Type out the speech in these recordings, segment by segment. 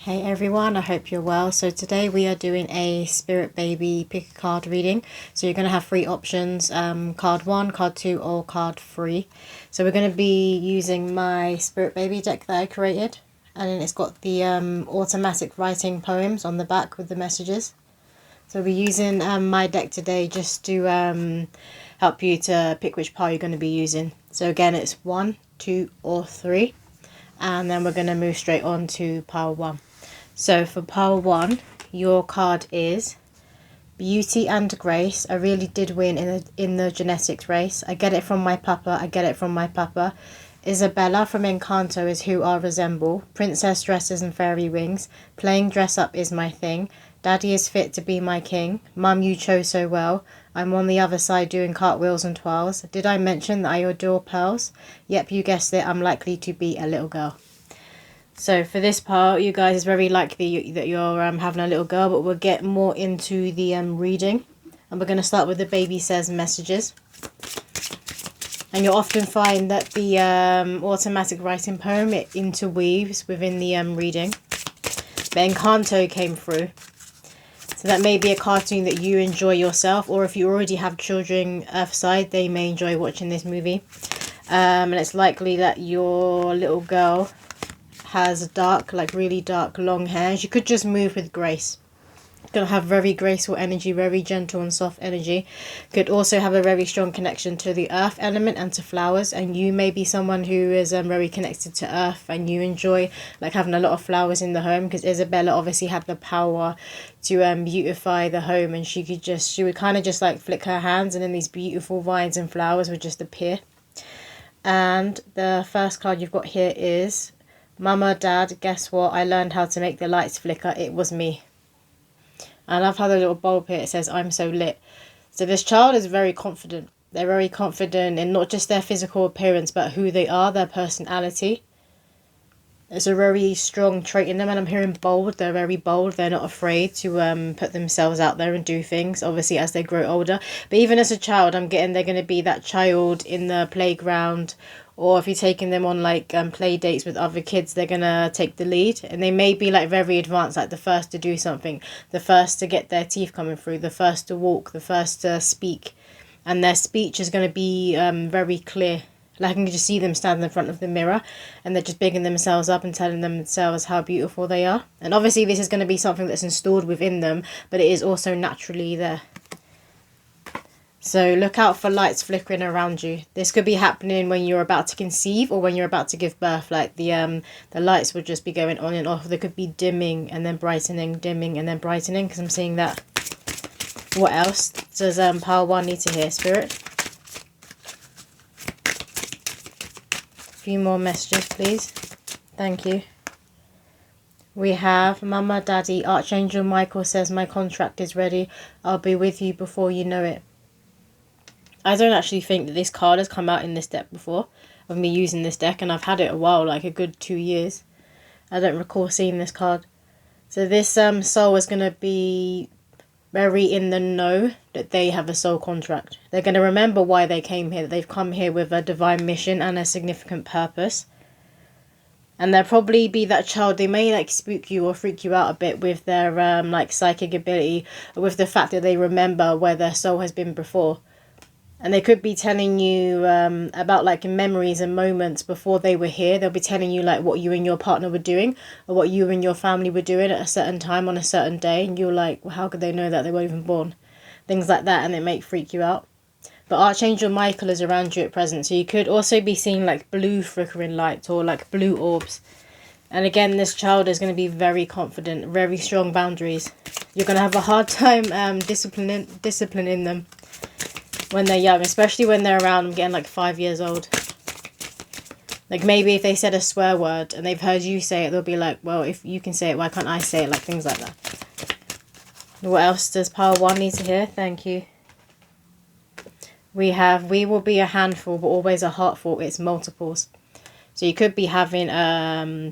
Hey everyone, I hope you're well. So today we are doing a Spirit Baby pick a card reading. So you're going to have three options, card 1, card 2 or card 3. So we're going to be using my Spirit Baby deck that I created. And then it's got the automatic writing poems on the back with the messages. So we're using my deck today just to help you to pick which pile you're going to be using. So again, it's 1, 2 or 3. And then we're going to move straight on to pile 1. So for pile 1, your card is Beauty and Grace. I really did win in the genetics race. I get it from my papa. I get it from my papa. Isabella from Encanto is who I resemble. Princess dresses and fairy wings. Playing dress up is my thing. Daddy is fit to be my king. Mum, you chose so well. I'm on the other side doing cartwheels and twirls. Did I mention that I adore pearls? Yep, you guessed it. I'm likely to be a little girl. So for this part, you guys, it's very likely that you're having a little girl, but we'll get more into the reading. And we're going to start with the baby says messages. And you'll often find that the automatic writing poem, it interweaves within the reading. But Encanto came through. So that may be a cartoon that you enjoy yourself, or if you already have children Earthside, they may enjoy watching this movie. And it's likely that your little girl has dark, like really dark long hair. She could just move with grace. Gonna have very graceful energy, very gentle and soft energy. Could also have a very strong connection to the earth element and to flowers, and you may be someone who is very connected to earth and you enjoy like having a lot of flowers in the home, because Isabella obviously had the power to beautify the home, and she would kind of just like flick her hands and then these beautiful vines and flowers would just appear. And the first card you've got here is Mama, Dad, guess what? I learned how to make the lights flicker. It was me. I love how the little bulb here, it says, I'm so lit. So this child is very confident. They're very confident in not just their physical appearance, but who they are, their personality. It's a very strong trait in them, and I'm hearing bold. They're very bold. They're not afraid to put themselves out there and do things, obviously, as they grow older. But even as a child, I'm getting they're going to be that child in the playground, or if you're taking them on like play dates with other kids, they're going to take the lead. And they may be like very advanced, like the first to do something, the first to get their teeth coming through, the first to walk, the first to speak. And their speech is going to be very clear. Like I can just see them standing in front of the mirror and they're just bigging themselves up and telling themselves how beautiful they are. And obviously this is going to be something that's installed within them, but it is also naturally there. So look out for lights flickering around you. This could be happening when you're about to conceive or when you're about to give birth. Like the lights would just be going on and off. They could be dimming and then brightening, dimming and then brightening, because I'm seeing that. What else does pile 1 need to hear, Spirit? Few more messages, please. Thank you. We have Mama, Daddy, Archangel Michael says my contract is ready. I'll be with you before you know it. I don't actually think that this card has come out in this deck before, of me using this deck, and I've had it a while, like a good 2 years. I don't recall seeing this card. So this soul is going to be very in the know that they have a soul contract. They're going to remember why they came here, that they've come here with a divine mission and a significant purpose. And they'll probably be that child, they may like spook you or freak you out a bit with their like psychic ability, or with the fact that they remember where their soul has been before. And they could be telling you about like memories and moments before they were here. They'll be telling you like what you and your partner were doing, or what you and your family were doing at a certain time on a certain day. And you're like, well, how could they know that? They weren't even born. Things like that, and it may freak you out. But Archangel Michael is around you at present. So you could also be seeing like blue flickering lights or like blue orbs. And again, this child is going to be very confident, very strong boundaries. You're going to have a hard time disciplining them when they're young, especially when they're around, I'm getting like 5 years old. Like maybe if they said a swear word and they've heard you say it, they'll be like, well, if you can say it, why can't I say it? Like things like that. What else does pile 1 need to hear? Thank you. We have, we will be a handful, but always a heartful. It's multiples. So you could be having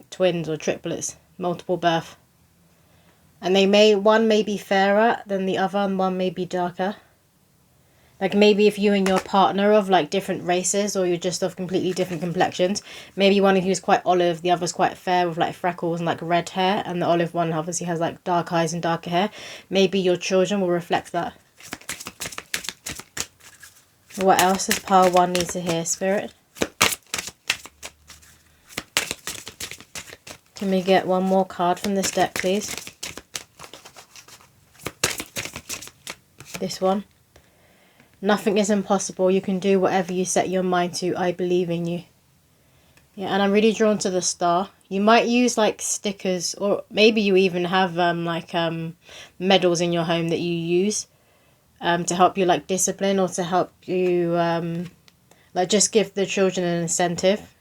twins or triplets, multiple birth. And one may be fairer than the other and one may be darker. Like maybe if you and your partner are of like different races, or you're just of completely different complexions. Maybe one of you is quite olive, the other's quite fair with like freckles and like red hair, and the olive one obviously has like dark eyes and darker hair. Maybe your children will reflect that. What else does pile 1 need to hear, Spirit? Can we get one more card from this deck, please? This one. Nothing is impossible. You can do whatever you set your mind to. I believe in you. Yeah, and I'm really drawn to the star. You might use like stickers, or maybe you even have medals in your home that you use to help you like discipline, or to help you like just give the children an incentive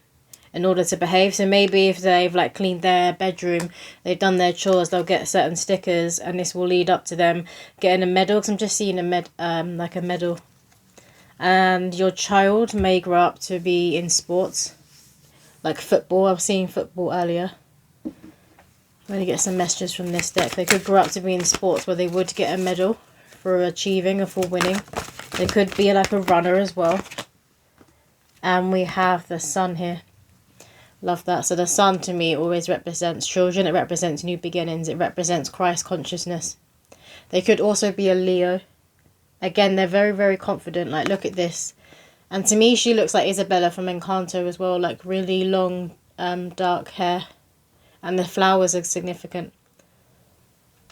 in order to behave. So maybe if they've like cleaned their bedroom, they've done their chores, they'll get certain stickers, and this will lead up to them getting a medal. Because I'm just seeing like a medal. And your child may grow up to be in sports, like football. I was seeing football earlier. I'm going to get some messages from this deck. They could grow up to be in sports where they would get a medal for achieving or for winning. They could be like a runner as well. And we have the sun here. Love that. So the sun to me always represents children. It represents new beginnings. It represents Christ consciousness. They could also be a Leo. Again, they're very, very confident. Like, look at this. And to me, she looks like Isabella from Encanto as well. Like, really long, dark hair. And the flowers are significant.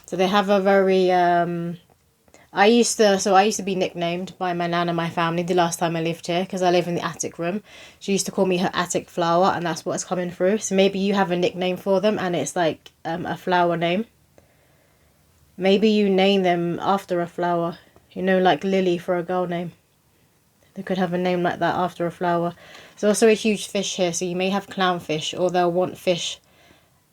So they have a very... I used to be nicknamed by my nan and my family the last time I lived here, because I live in the attic room. She used to call me her attic flower, and that's what's coming through. So maybe you have a nickname for them, and it's like a flower name. Maybe you name them after a flower. You know, like Lily for a girl name. They could have a name like that after a flower. There's also a huge fish here, so you may have clownfish, or they'll want fish,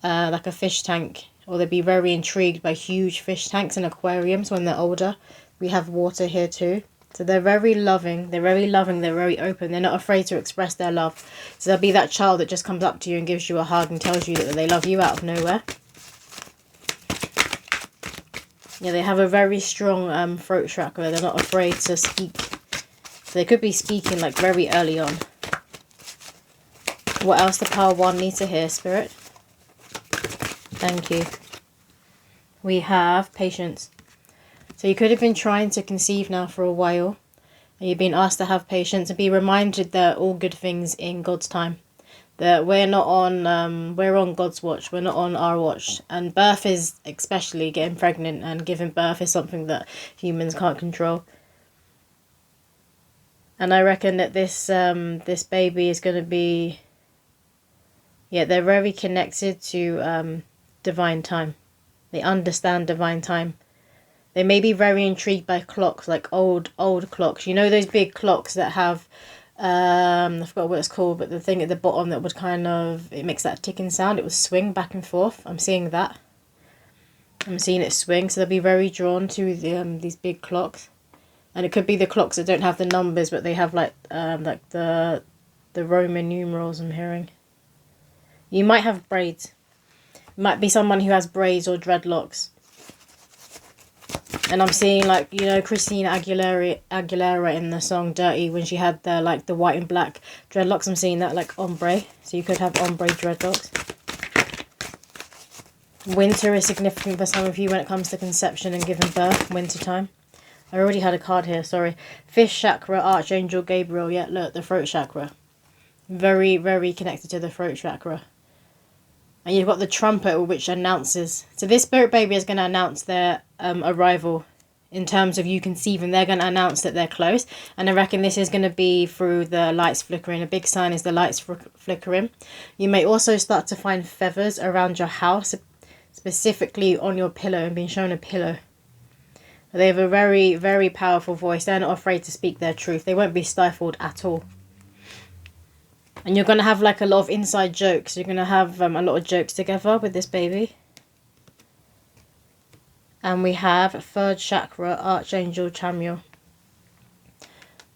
like a fish tank. Or they'd be very intrigued by huge fish tanks and aquariums when they're older. We have water here too. So they're very loving. They're very loving. They're very open. They're not afraid to express their love. So they'll be that child that just comes up to you and gives you a hug and tells you that they love you out of nowhere. Yeah, they have a very strong throat chakra. They're not afraid to speak. So they could be speaking like very early on. What else does pile 1 need to hear, Spirit? Thank you. We have patience. So you could have been trying to conceive now for a while. And you've been asked to have patience and be reminded that all good things in God's time. That we're not on, we're on God's watch. We're not on our watch. And birth is, especially getting pregnant and giving birth, is something that humans can't control. And I reckon that this baby is going to be, yeah, they're very connected to divine time. They understand divine time. They may be very intrigued by clocks, like old clocks. You know those big clocks that have, I forgot what it's called, but the thing at the bottom that would kind of, it makes that ticking sound. It would swing back and forth. I'm seeing that. I'm seeing it swing. So they'll be very drawn to these big clocks. And it could be the clocks that don't have the numbers, but they have like the Roman numerals, I'm hearing. You might have braids. Might be someone who has braids or dreadlocks. And I'm seeing, like, you know, Christina Aguilera in the song Dirty, when she had the white and black dreadlocks. I'm seeing that like ombre. So you could have ombre dreadlocks. Winter is significant for some of you when it comes to conception and giving birth. Winter time. I already had a card here, sorry. Fish chakra, Archangel Gabriel. Yeah, look, the throat chakra. Very, very connected to the throat chakra. And you've got the trumpet, which announces. So this spirit baby is going to announce their arrival in terms of you conceiving. They're going to announce that they're close. And I reckon this is going to be through the lights flickering. A big sign is the lights flickering. You may also start to find feathers around your house, specifically on your pillow, and being shown a pillow. They have a very, very powerful voice. They're not afraid to speak their truth. They won't be stifled at all. And you're going to have like a lot of inside jokes. You're going to have a lot of jokes together with this baby. And we have 3rd chakra, Archangel Chamuel.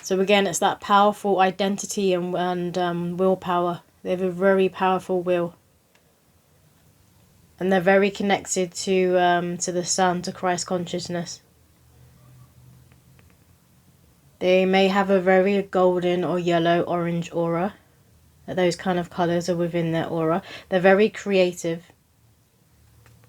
So again, it's that powerful identity and willpower. They have a very powerful will. And they're very connected to the sun, to Christ consciousness. They may have a very golden or yellow, orange aura. Those kind of colours are within their aura. They're very creative.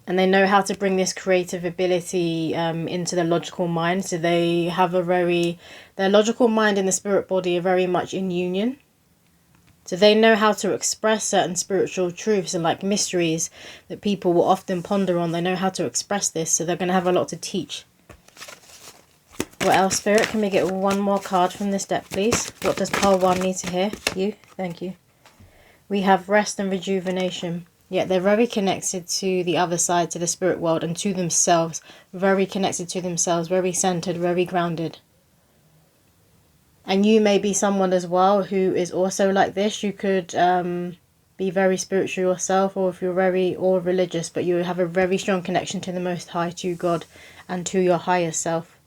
And they know how to bring this creative ability into the logical mind. So they have their logical mind and the spirit body are very much in union. So they know how to express certain spiritual truths and like mysteries that people will often ponder on. They know how to express this. So they're going to have a lot to teach. What else, Spirit? Can we get one more card from this deck, please? What does pile 1 need to hear? You. Thank you. We have rest and rejuvenation. Yeah, they're very connected to the other side, to the spirit world and to themselves. Very connected to themselves, very centered, very grounded. And you may be someone as well who is also like this. You could be very spiritual yourself, or if you're very or religious, but you have a very strong connection to the Most High, to God, and to your higher self.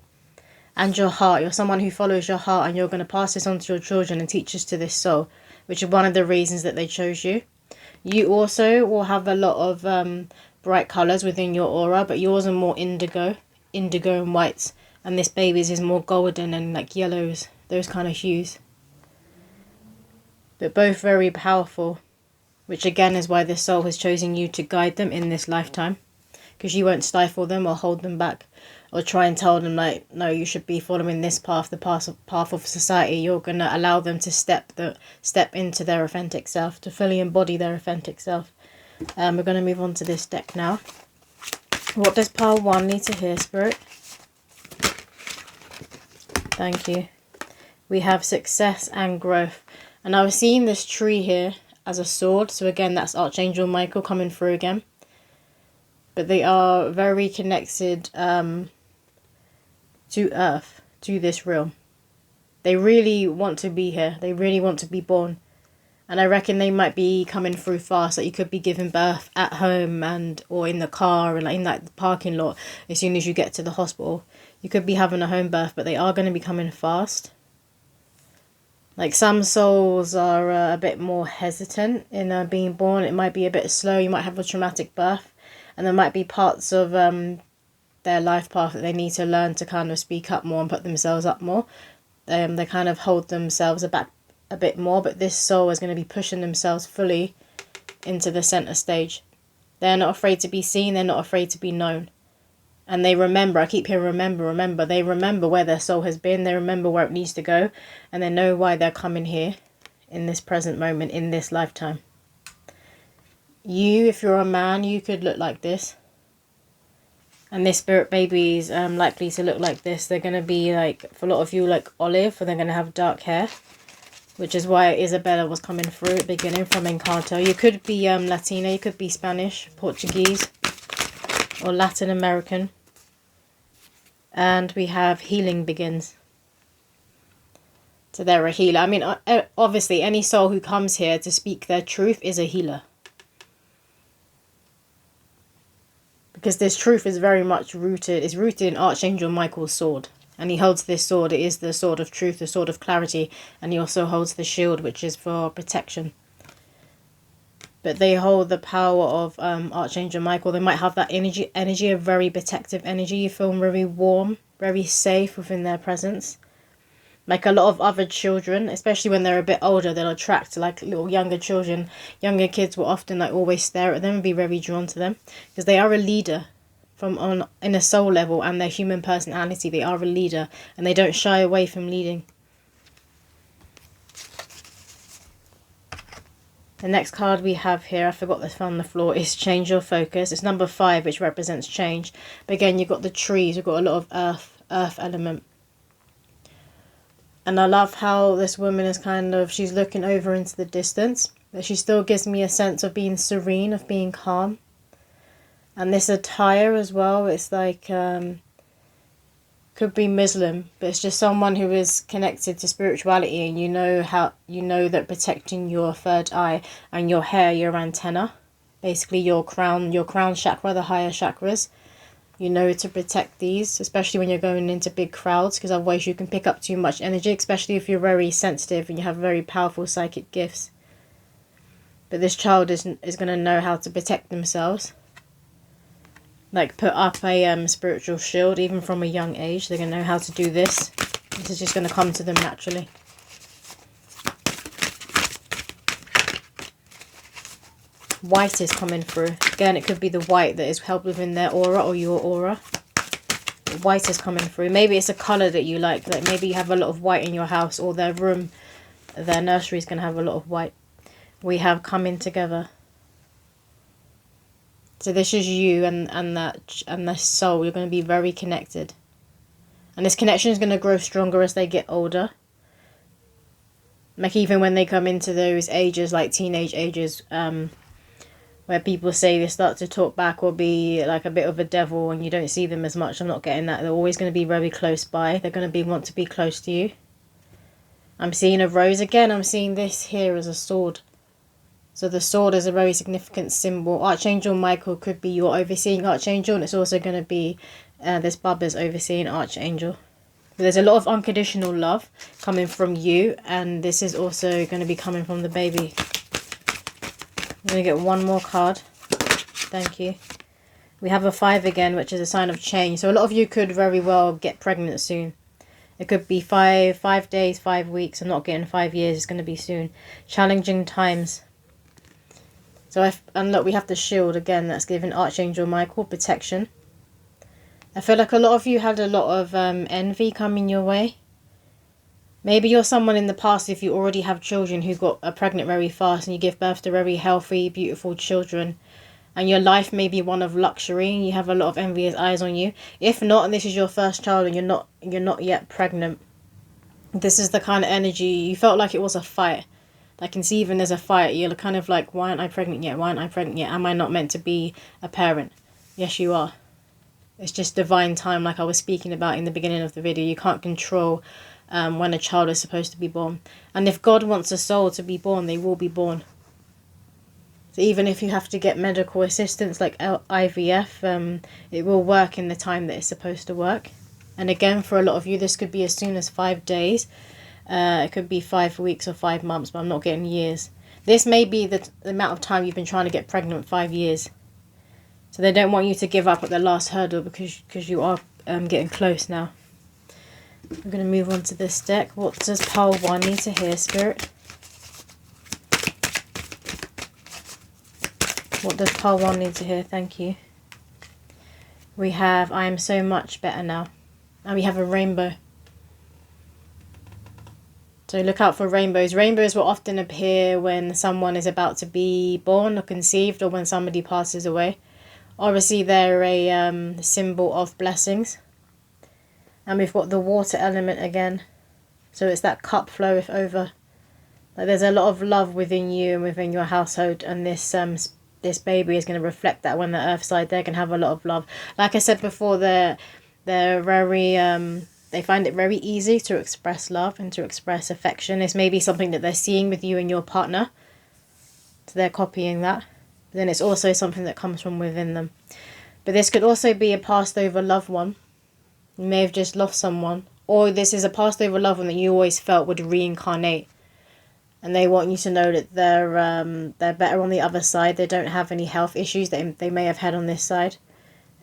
And your heart. You're someone who follows your heart, and you're going to pass this on to your children and teach this to this soul, which is one of the reasons that they chose you. You also will have a lot of bright colours within your aura, but yours are more indigo and whites. And this baby's is more golden and like yellows, those kind of hues. But both very powerful, which again is why this soul has chosen you to guide them in this lifetime. Because you won't stifle them or hold them back or try and tell them like, no, you should be following this path, the path of society. You're going to allow them to step into their authentic self, to fully embody their authentic self. We're going to move on to this deck now. What does pile 1 need to hear, Spirit? Thank you. We have success and growth. And I was seeing this tree here as a sword. So again, that's Archangel Michael coming through again. But they are very connected to Earth, to this realm. They really want to be here. They really want to be born. And I reckon they might be coming through fast. Like you could be giving birth at home or in the car and like in like the parking lot as soon as you get to the hospital. You could be having a home birth, but they are going to be coming fast. Like some souls are a bit more hesitant in being born. It might be a bit slow. You might have a traumatic birth. And there might be parts of their life path that they need to learn to kind of speak up more and put themselves up more. They kind of hold themselves back a bit more, but this soul is going to be pushing themselves fully into the center stage. They're not afraid to be seen. They're not afraid to be known. And they remember, I keep hearing remember. They remember where their soul has been. They remember where it needs to go. And they know why they're coming here in this present moment, in this lifetime. You, if you're a man, you could look like this. And this spirit baby is likely to look like this. They're going to be like, for a lot of you, like olive, or they're going to have dark hair. Which is why Isabella was coming through at the beginning from Encanto. You could be Latina, you could be Spanish, Portuguese, or Latin American. And we have healing begins. So they're a healer. I mean, obviously, any soul who comes here to speak their truth is a healer. Because this truth is very much rooted in Archangel Michael's sword. And he holds this sword. It is the sword of truth, the sword of clarity. And he also holds the shield, which is for protection. But they hold the power of Archangel Michael. They might have that energy, a very protective energy. You feel very warm, very safe within their presence. Like a lot of other children, especially when they're a bit older, they'll attract like little younger children. Younger kids will often like always stare at them and be very drawn to them. Because they are a leader in a soul level, and their human personality. They are a leader and they don't shy away from leading. The next card we have here, I forgot this on the floor, is Change Your Focus. It's number 5, which represents change. But again, you've got the trees, you've got a lot of earth element. And I love how this woman is she's looking over into the distance. But she still gives me a sense of being serene, of being calm. And this attire as well, it's like, could be Muslim, but it's just someone who is connected to spirituality, and you know that protecting your third eye and your hair, your antenna, basically your crown chakra, the higher chakras, you know to protect these, especially when you're going into big crowds, because otherwise you can pick up too much energy, especially if you're very sensitive and you have very powerful psychic gifts. But this child is going to know how to protect themselves. Like put up a spiritual shield even from a young age. They're going to know how to do this. This is just going to come to them naturally. White is coming through. Again, it could be the white that is held within their aura or your aura. White is coming through. Maybe it's a colour that you like maybe you have a lot of white in your house, or their room, their nursery is going to have a lot of white. We have coming together. So this is you and the soul. You're going to be very connected. And this connection is going to grow stronger as they get older. Like even when they come into those ages, like teenage ages, where people say they start to talk back or be like a bit of a devil and you don't see them as much. I'm not getting that. They're always going to be very close by. They're going to want to be close to you. I'm seeing a rose again. I'm seeing this here as a sword. So the sword is a very significant symbol. Archangel Michael could be your overseeing archangel, and it's also going to be this Bubba's overseeing archangel. There's a lot of unconditional love coming from you, and this is also going to be coming from the baby. I'm going to get one more card. Thank you. We have a 5 again, which is a sign of change. So a lot of you could very well get pregnant soon. It could be 5 days, 5 weeks. I'm not getting 5 years. It's going to be soon. Challenging times. So and look, we have the shield again. That's giving Archangel Michael protection. I feel like a lot of you had a lot of envy coming your way. Maybe you're someone in the past, if you already have children, who got pregnant very fast and you give birth to very healthy, beautiful children. And your life may be one of luxury and you have a lot of envious eyes on you. If not, and this is your first child and you're not yet pregnant, this is the kind of energy, you felt like it was a fight. Like conceiving as a fight. You're kind of like, why aren't I pregnant yet? Why aren't I pregnant yet? Am I not meant to be a parent? Yes, you are. It's just divine time, like I was speaking about in the beginning of the video. You can't control when a child is supposed to be born. And if God wants a soul to be born, they will be born. So even if you have to get medical assistance like IVF, it will work in the time that it's supposed to work. And again, for a lot of you, this could be as soon as 5 days. It could be 5 weeks or 5 months, but I'm not getting years. This may be the amount of time you've been trying to get pregnant, 5 years. So they don't want you to give up at the last hurdle because you are getting close now. I'm going to move on to this deck. What does pile 1 need to hear, Spirit? What does pile 1 need to hear? Thank you. We have, I am so much better now. And we have a rainbow. So look out for rainbows. Rainbows will often appear when someone is about to be born or conceived, or when somebody passes away. Obviously, they're a symbol of blessings. And we've got the water element again. So it's that cup floweth over. Like there's a lot of love within you and within your household. And this baby is going to reflect that when the earth side. They're going to have a lot of love. Like I said before, they're very... they find it very easy to express love and to express affection. It's maybe something that they're seeing with you and your partner. So they're copying that. But then it's also something that comes from within them. But this could also be a passed over loved one. You may have just lost someone. Or this is a passed over loved one that you always felt would reincarnate. And they want you to know that they're better on the other side. They don't have any health issues that they may have had on this side.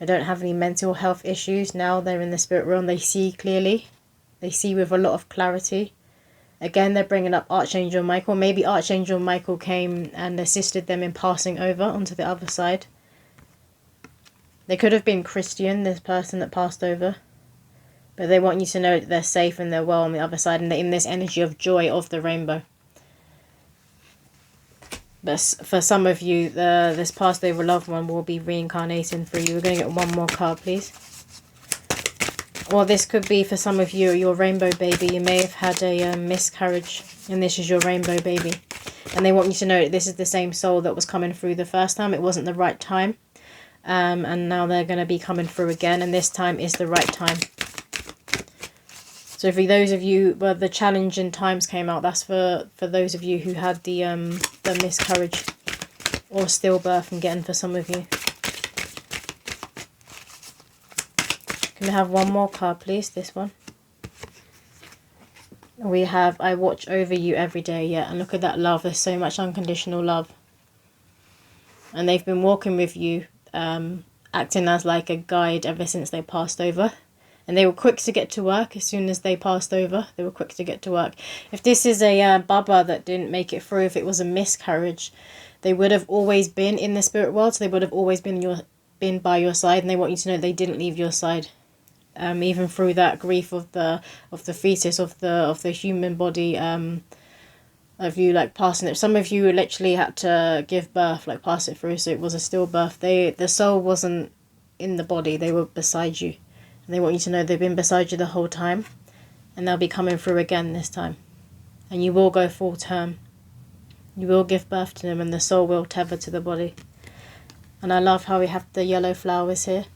They don't have any mental health issues. Now they're in the spirit realm. They see clearly. They see with a lot of clarity. Again, they're bringing up Archangel Michael. Maybe Archangel Michael came and assisted them in passing over onto the other side. They could have been Christian, this person that passed over. But they want you to know that they're safe and they're well on the other side. And they're in this energy of joy of the rainbow. But for some of you, this passed over loved one will be reincarnating for you. We're going to get one more card, please. Or this could be for some of you, your rainbow baby. You may have had a miscarriage, and this is your rainbow baby. And they want you to know that this is the same soul that was coming through the first time. It wasn't the right time. And now they're going to be coming through again, and this time is the right time. So for those of you where the challenging times came out, that's for those of you who had the miscarriage or stillbirth, I'm getting for some of you. Can we have one more card, please? This one. We have, I watch over you every day. Yeah, and look at that love. There's so much unconditional love. And they've been walking with you, acting as like a guide ever since they passed over. And they were quick to get to work as soon as they passed over. They were quick to get to work. If this is a baba that didn't make it through, if it was a miscarriage, they would have always been in the spirit world. So they would have always been by your side, and they want you to know they didn't leave your side. Even through that grief of the fetus, of the human body, of you like passing it. Some of you literally had to give birth, like pass it through, so it was a stillbirth. The soul wasn't in the body, they were beside you. And they want you to know they've been beside you the whole time. And they'll be coming through again this time. And you will go full term. You will give birth to them and the soul will tether to the body. And I love how we have the yellow flowers here.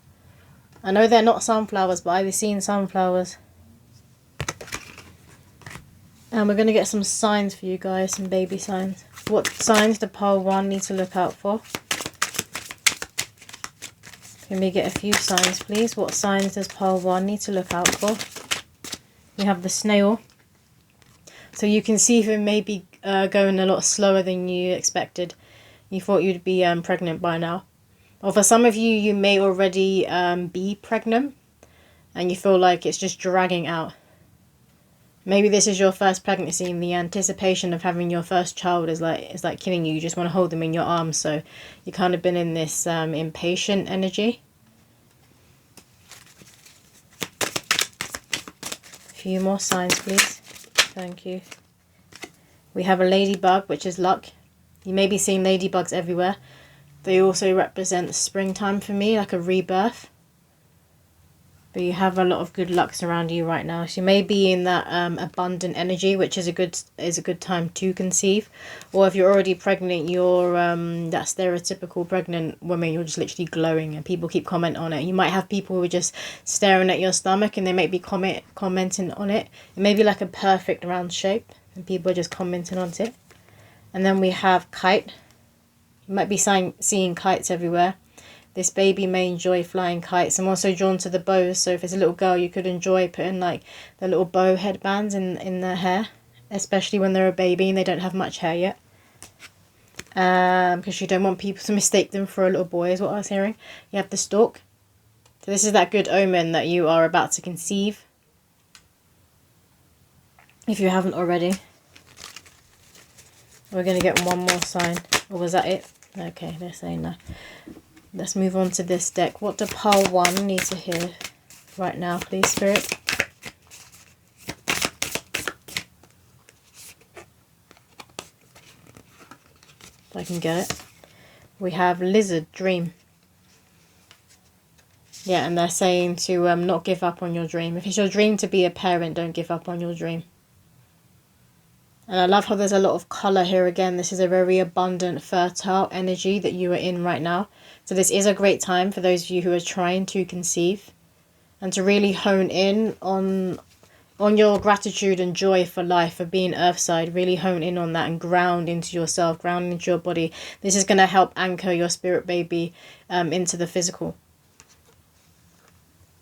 I know they're not sunflowers, but I've seen sunflowers. And we're going to get some signs for you guys, some baby signs. What signs does pile 1 need to look out for? Can we get a few signs, please? What signs does pile 1 need to look out for? You have the snail. So you can see if it may be going a lot slower than you expected. You thought you'd be pregnant by now. Or for some of you, you may already be pregnant. And you feel like it's just dragging out. Maybe this is your first pregnancy and the anticipation of having your first child is like killing you. You just want to hold them in your arms. So you've kind of been in this impatient energy. A few more signs, please. Thank you. We have a ladybug, which is luck. You may be seeing ladybugs everywhere. They also represent springtime for me, like a rebirth. But you have a lot of good luck around you right now. So you may be in that abundant energy, which is a good time to conceive. Or if you're already pregnant, you're that stereotypical pregnant woman. You're just literally glowing, and people keep commenting on it. You might have people who are just staring at your stomach, and they may be commenting on it. It may be like a perfect round shape, and people are just commenting on it. And then we have kite. You might be seeing kites everywhere. This baby may enjoy flying kites. I'm also drawn to the bows. So if it's a little girl, you could enjoy putting like the little bow headbands in their hair. Especially when they're a baby and they don't have much hair yet. Because you don't want people to mistake them for a little boy is what I was hearing. You have the stork. So this is that good omen that you are about to conceive. If you haven't already. We're going to get one more sign. Or was that it? Okay, they're saying that. Let's move on to this deck. What do pile 1 need to hear right now, please, Spirit? If I can get it. We have lizard, dream. Yeah, and they're saying to not give up on your dream. If it's your dream to be a parent, don't give up on your dream. And I love how there's a lot of colour here again. This is a very abundant, fertile energy that you are in right now. So this is a great time for those of you who are trying to conceive. And to really hone in on your gratitude and joy for life, for being earthside. Really hone in on that and ground into yourself, ground into your body. This is going to help anchor your spirit baby into the physical.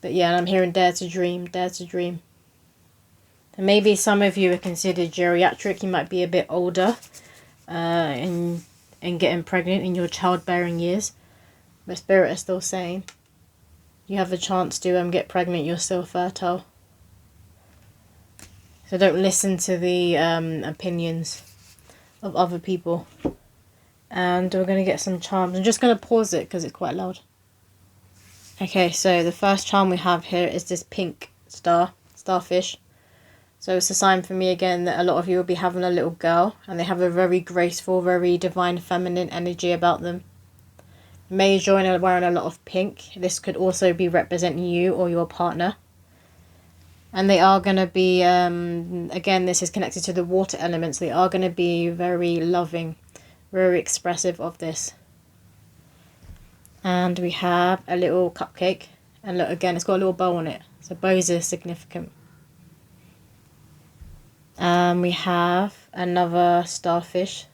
But yeah, and I'm hearing dare to dream, dare to dream. And maybe some of you are considered geriatric. You might be a bit older and getting pregnant in your childbearing years. But Spirit is still saying you have a chance to get pregnant. You're still fertile. So don't listen to the opinions of other people. And we're going to get some charms. I'm just going to pause it because it's quite loud. Okay, so the first charm we have here is this pink starfish. So it's a sign for me again that a lot of you will be having a little girl. And they have a very graceful, very divine feminine energy about them. May join wearing a lot of pink. This could also be representing you or your partner. And they are going to be, again, this is connected to the water elements. They are going to be very loving, very expressive of this. And we have a little cupcake. And look, again, it's got a little bow on it. So bows are significant. We have another starfish.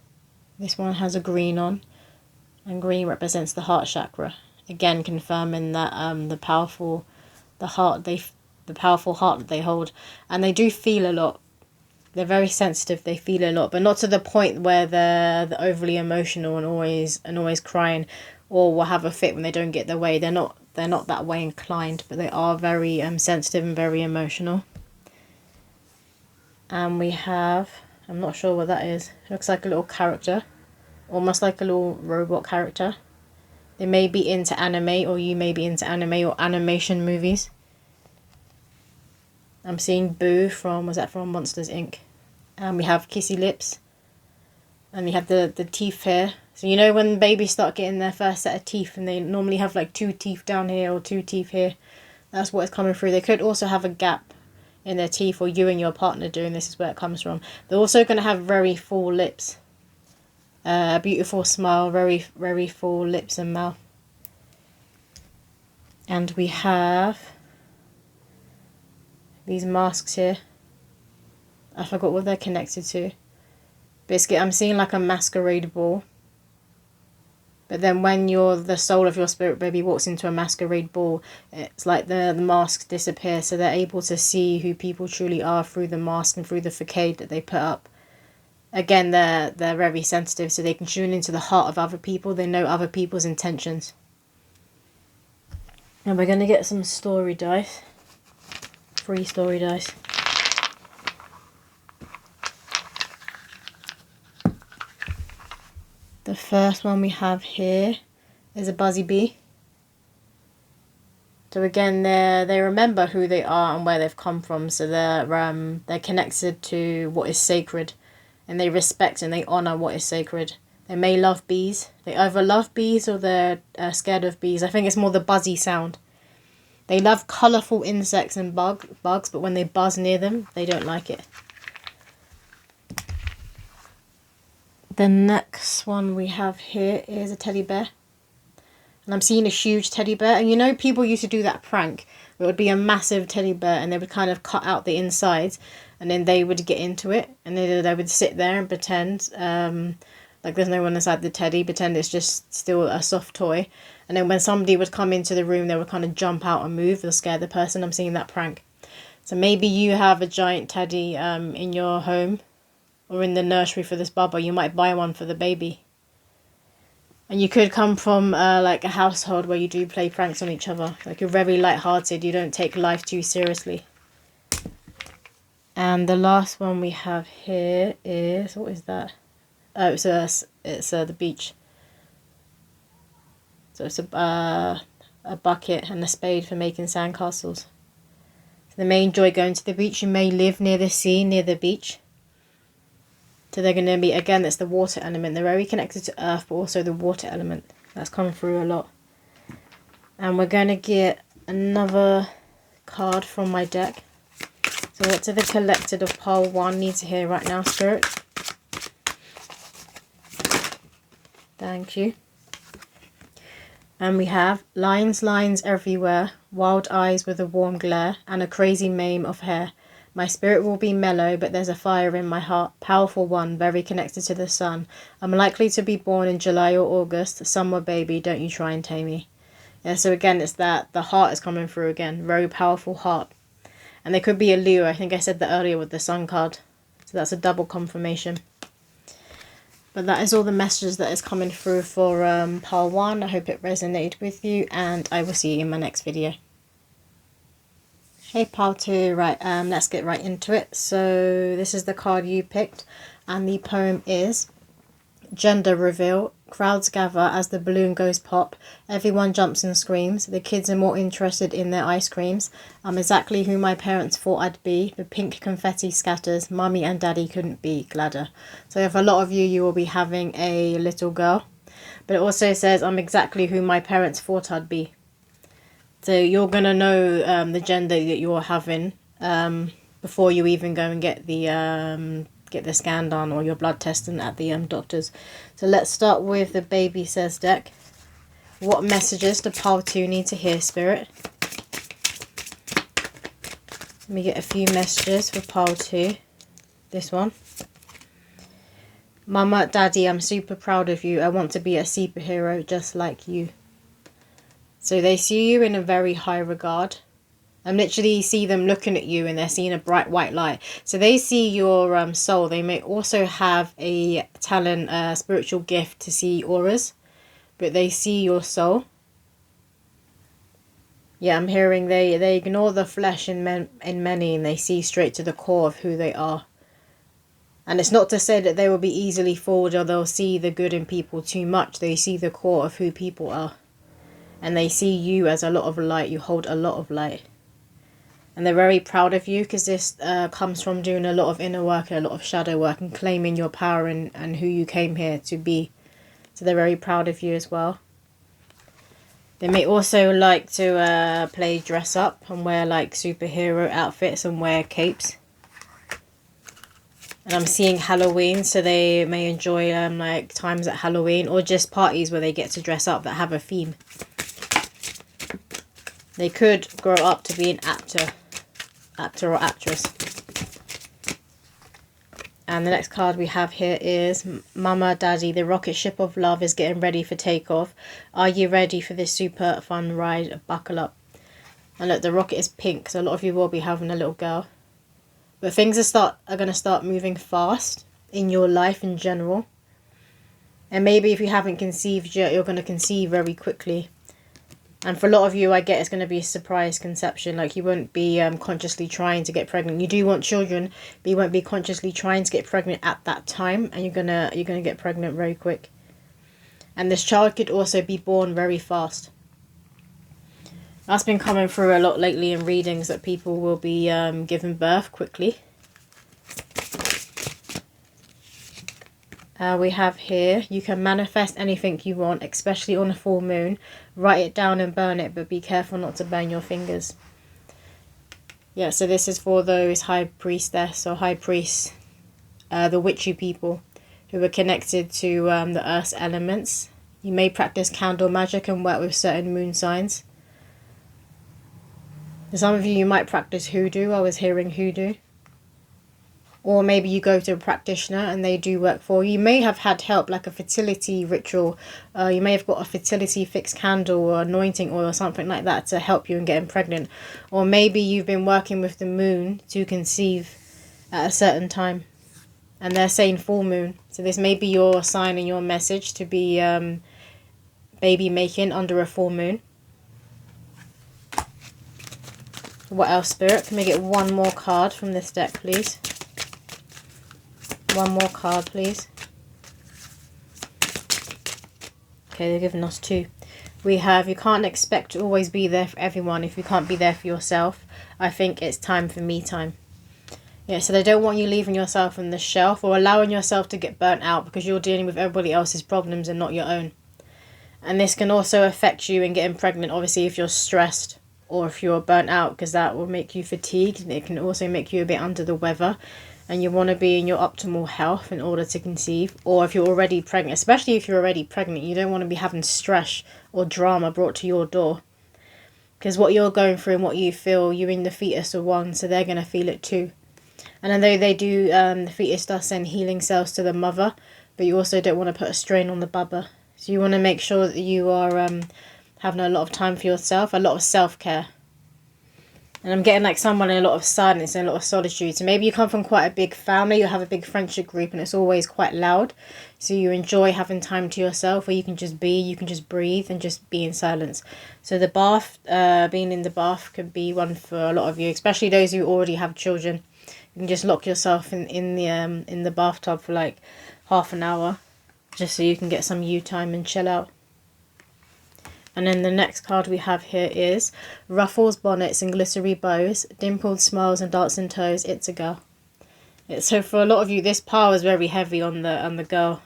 This one has a green on. And green represents the heart chakra. Again, confirming that the powerful heart that they hold. And they do feel a lot. They're very sensitive. They feel a lot, but not to the point where they're overly emotional and always crying, or will have a fit when they don't get their way. They're not they're not that way inclined, but they are very sensitive and very emotional. And we have, I'm not sure what that is. It looks like a little character, almost like a little robot character. They may be into anime, or you may be into anime or animation movies. I'm seeing Boo from, was that from Monsters Inc? And we have kissy lips. And we have the teeth here. So you know when babies start getting their first set of teeth and they normally have like 2 teeth down here or 2 teeth here. That's what it's coming through. They could also have a gap in their teeth, or you and your partner doing this is where it comes from. They're also going to have very full lips. A beautiful smile, very, very full lips and mouth. And we have these masks here. I forgot what they're connected to. Basically, I'm seeing like a masquerade ball. But then when the soul of your spirit baby walks into a masquerade ball, it's like the masks disappear. So they're able to see who people truly are through the mask and through the facade that they put up. Again, they're very sensitive, so they can tune into the heart of other people. They know other people's intentions. And we're going to get some story dice. 3 story dice. The first one we have here is a buzzy bee. So again, they remember who they are and where they've come from. So they're connected to what is sacred, and they respect and they honor what is sacred. They may love bees. They either love bees or they're scared of bees. I think it's more the buzzy sound. They love colourful insects and bugs, but when they buzz near them, they don't like it. The next one we have here is a teddy bear. And I'm seeing a huge teddy bear. And you know, people used to do that prank. It would be a massive teddy bear and they would kind of cut out the insides. And then they would get into it. And they would sit there and pretend like there's no one inside the teddy. Pretend it's just still a soft toy. And then when somebody would come into the room, they would kind of jump out and move. They'll scare the person. I'm seeing that prank. So maybe you have a giant teddy in your home. Or in the nursery for this bubba. You might buy one for the baby. And you could come from like a household where you do play pranks on each other. Like you're very light-hearted. You don't take life too seriously. And the last one we have here is, what is that? Oh, it's the beach. So it's a bucket and a spade for making sandcastles. So they may enjoy going to the beach. You may live near the sea, near the beach. So they're going to be, again, it's the water element. They're very connected to earth, but also the water element. That's coming through a lot. And we're going to get another card from my deck. So what do the collected of pile 1 need to hear right now, Spirit? Thank you. And we have lines, lines everywhere, wild eyes with a warm glare, and a crazy mane of hair. My spirit will be mellow, but there's a fire in my heart, powerful one, very connected to the sun. I'm likely to be born in July or August, summer baby, don't you try and tame me. Yeah, so again, it's that the heart is coming through again, very powerful heart. And there could be a Leo, I think I said that earlier with the sun card. So that's a double confirmation. But that is all the messages that is coming through for pile 1. I hope it resonated with you, and I will see you in my next video. Hey pile 2, right, let's get right into it. So this is the card you picked, and the poem is Gender Reveal. Crowds gather as the balloon goes pop. Everyone jumps and screams. The kids are more interested in their ice creams. I'm exactly who my parents thought I'd be. The pink confetti scatters. Mummy and daddy couldn't be gladder. So for a lot of you, you will be having a little girl. But it also says, I'm exactly who my parents thought I'd be. So you're going to know the gender that you're having before you even go and get the scan done or your blood test and at the doctor's. So let's start with the Baby Says deck. What messages do pile 2 need to hear, Spirit? Let me get a few messages for pile 2. This one. Mama, Daddy, I'm super proud of you. I want to be a superhero just like you. So they see you in a very high regard. I literally see them looking at you and they're seeing a bright white light. So they see your soul. They may also have a talent, spiritual gift to see auras. But they see your soul. Yeah, I'm hearing they ignore the flesh in many, and they see straight to the core of who they are. And it's not to say that they will be easily fooled or they'll see the good in people too much. They see the core of who people are. And they see you as a lot of light. You hold a lot of light. And they're very proud of you because this comes from doing a lot of inner work and a lot of shadow work and claiming your power and who you came here to be. So they're very proud of you as well. They may also like to play dress up and wear like superhero outfits and wear capes. And I'm seeing Halloween, so they may enjoy like times at Halloween or just parties where they get to dress up that have a theme. They could grow up to be an actor or actress. And the next card we have here is Mama, Daddy, the rocket ship of love is getting ready for takeoff. Are you ready for this super fun ride? Buckle up. And look, the rocket is pink, so a lot of you will be having a little girl. But things are going to start moving fast in your life in general. And maybe if you haven't conceived yet, you're going to conceive very quickly. And for a lot of you, I get it's going to be a surprise conception. Like you won't be consciously trying to get pregnant. You do want children, but you won't be consciously trying to get pregnant at that time. And you're gonna get pregnant very quick. And this child could also be born very fast. That's been coming through a lot lately in readings, that people will be giving birth quickly. We have here, you can manifest anything you want, especially on a full moon. Write it down and burn it, but be careful not to burn your fingers. Yeah, so this is for those high priestess or high priests, the witchy people who are connected to the earth's elements. You may practice candle magic and work with certain moon signs. For some of you, you might practice hoodoo. I was hearing hoodoo. Or maybe you go to a practitioner and they do work for you. You may have had help, like a fertility ritual. You may have got a fertility fixed candle or anointing oil or something like that to help you in getting pregnant. Or maybe you've been working with the moon to conceive at a certain time. And they're saying full moon. So this may be your sign and your message to be baby making under a full moon. What else, Spirit? Can we get one more card from this deck, please? One more card, please. Okay, they're giving us two. We have, you can't expect to always be there for everyone if you can't be there for yourself. I think it's time for me time. Yeah, so they don't want you leaving yourself on the shelf or allowing yourself to get burnt out because you're dealing with everybody else's problems and not your own. And this can also affect you in getting pregnant, obviously, if you're stressed or if you're burnt out, because that will make you fatigued. And it can also make you a bit under the weather. And you want to be in your optimal health in order to conceive. Or if you're already pregnant, especially if you're already pregnant, you don't want to be having stress or drama brought to your door. Because what you're going through and what you feel, you and the fetus are one, so they're going to feel it too. And although they do, the fetus does send healing cells to the mother, but you also don't want to put a strain on the bubba. So you want to make sure that you are having a lot of time for yourself, a lot of self-care. And I'm getting like someone in a lot of silence and a lot of solitude. So maybe you come from quite a big family, you have a big friendship group and it's always quite loud. So you enjoy having time to yourself where you can just be, you can just breathe and just be in silence. So the bath, being in the bath could be one for a lot of you, especially those who already have children. You can just lock yourself in the bathtub for like half an hour just so you can get some you time and chill out. And then the next card we have here is ruffles, bonnets and glittery bows, dimpled smiles and dancing toes. It's a girl. So for a lot of you, this power is very heavy on the girl,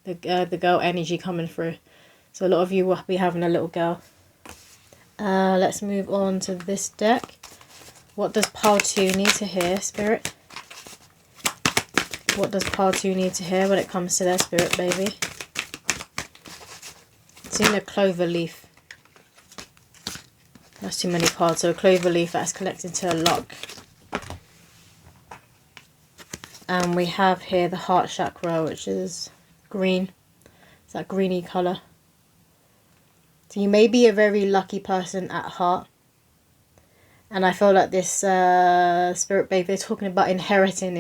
the girl energy coming through. So a lot of you will be having a little girl. Let's move on to this deck. What does pile 2 need to hear, Spirit? What does pile 2 need to hear when it comes to their spirit baby? It's in a clover leaf. That's too many cards. So a clover leaf that's connected to a lock. And we have here the heart chakra, which is green. It's that greeny colour. So you may be a very lucky person at heart. And I feel like this spirit baby, they're talking about inheriting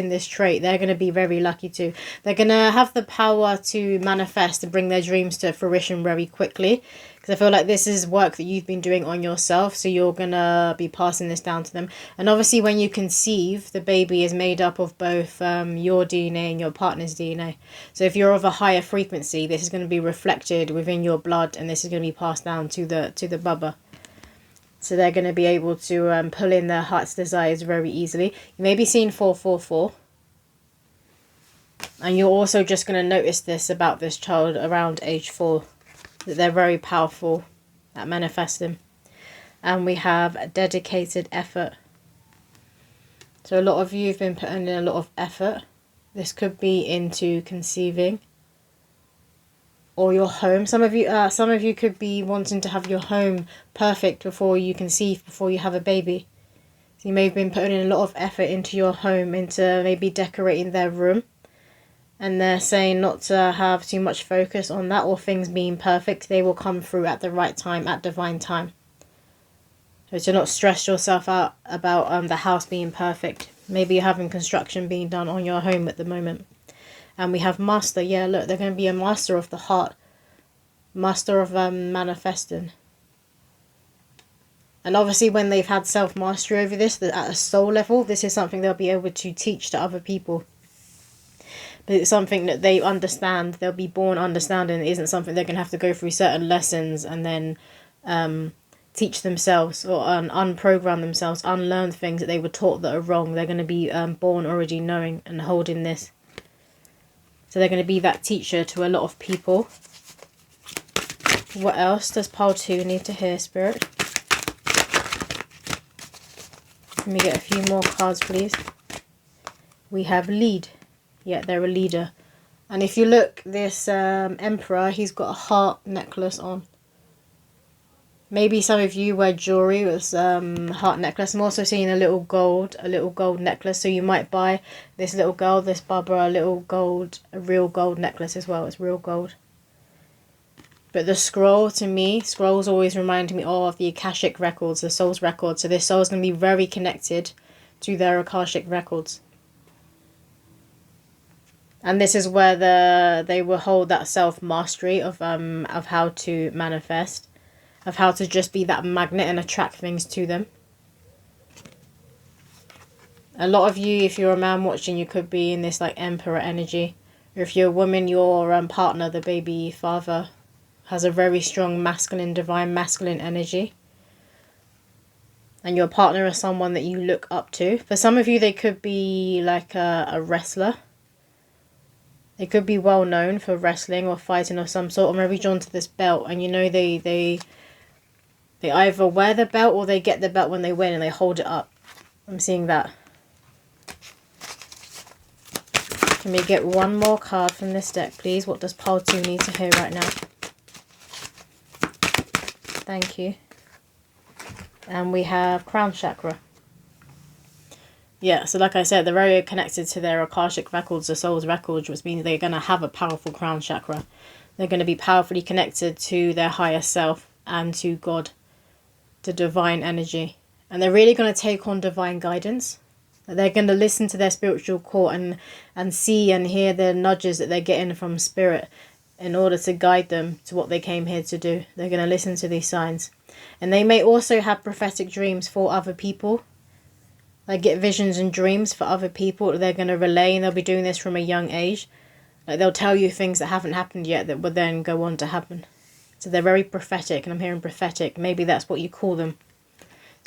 this trait. They're going to be very lucky too. They're going to have the power to manifest and bring their dreams to fruition very quickly. Because Because I feel like this is work that you've been doing on yourself, so you're going to be passing this down to them. And obviously when you conceive, the baby is made up of both your DNA and your partner's DNA. So if you're of a higher frequency, this is going to be reflected within your blood, and this is going to be passed down to the bubba. So they're going to be able to pull in their heart's desires very easily. You may be seeing 444. And you're also just going to notice this about this child around age 4. That they're very powerful at manifesting. And we have dedicated effort. So a lot of you have been putting in a lot of effort. This could be into conceiving. Or your home. Some of you could be wanting to have your home perfect before you conceive, before you have a baby. So you may have been putting in a lot of effort into your home, into maybe decorating their room. And they're saying not to have too much focus on that or things being perfect. They will come through at the right time, at divine time. So to not stress yourself out about the house being perfect. Maybe you're having construction being done on your home at the moment. And we have master. Yeah, look, they're going to be a master of the heart. Master of manifesting. And obviously when they've had self-mastery over this, at a soul level, this is something they'll be able to teach to other people. But it's something that they understand. They'll be born understanding. It isn't something they're going to have to go through certain lessons and then teach themselves or unprogram themselves, unlearn things that they were taught that are wrong. They're going to be born already knowing and holding this. So they're going to be that teacher to a lot of people. What else does pile 2 need to hear, Spirit? Let me get a few more cards, please. We have lead. Yeah, they're a leader. And if you look, this emperor, he's got a heart necklace on. Maybe some of you wear jewelry with heart necklace. I'm also seeing a little gold necklace. So you might buy this little girl, this Barbara, a real gold necklace as well. It's real gold. But the scroll, to me, scrolls always remind me of the Akashic records, the soul's records. So this soul is going to be very connected to their Akashic records. And this is where they will hold that self-mastery of how to manifest. Of how to just be that magnet and attract things to them. A lot of you, if you're a man watching, you could be in this like emperor energy. Or if you're a woman, your partner, the baby father, has a very strong masculine, divine masculine energy. And your partner is someone that you look up to. For some of you, they could be like a wrestler. They could be well known for wrestling or fighting of some sort. Or maybe drawn to this belt. And you know they either wear the belt or they get the belt when they win and they hold it up. I'm seeing that. Can we get one more card from this deck, please? What does pile 2 need to hear right now? Thank you. And we have crown chakra. Yeah, so like I said, they're very connected to their Akashic records, the soul's records, which means they're going to have a powerful crown chakra. They're going to be powerfully connected to their higher self and to God, to divine energy. And they're really going to take on divine guidance. They're going to listen to their spiritual core and see and hear the nudges that they're getting from spirit in order to guide them to what they came here to do. They're going to listen to these signs. And they may also have prophetic dreams for other people. They get visions and dreams for other people that they're going to relay, and they'll be doing this from a young age. Like they'll tell you things that haven't happened yet that will then go on to happen. So they're very prophetic, and I'm hearing prophetic. Maybe that's what you call them.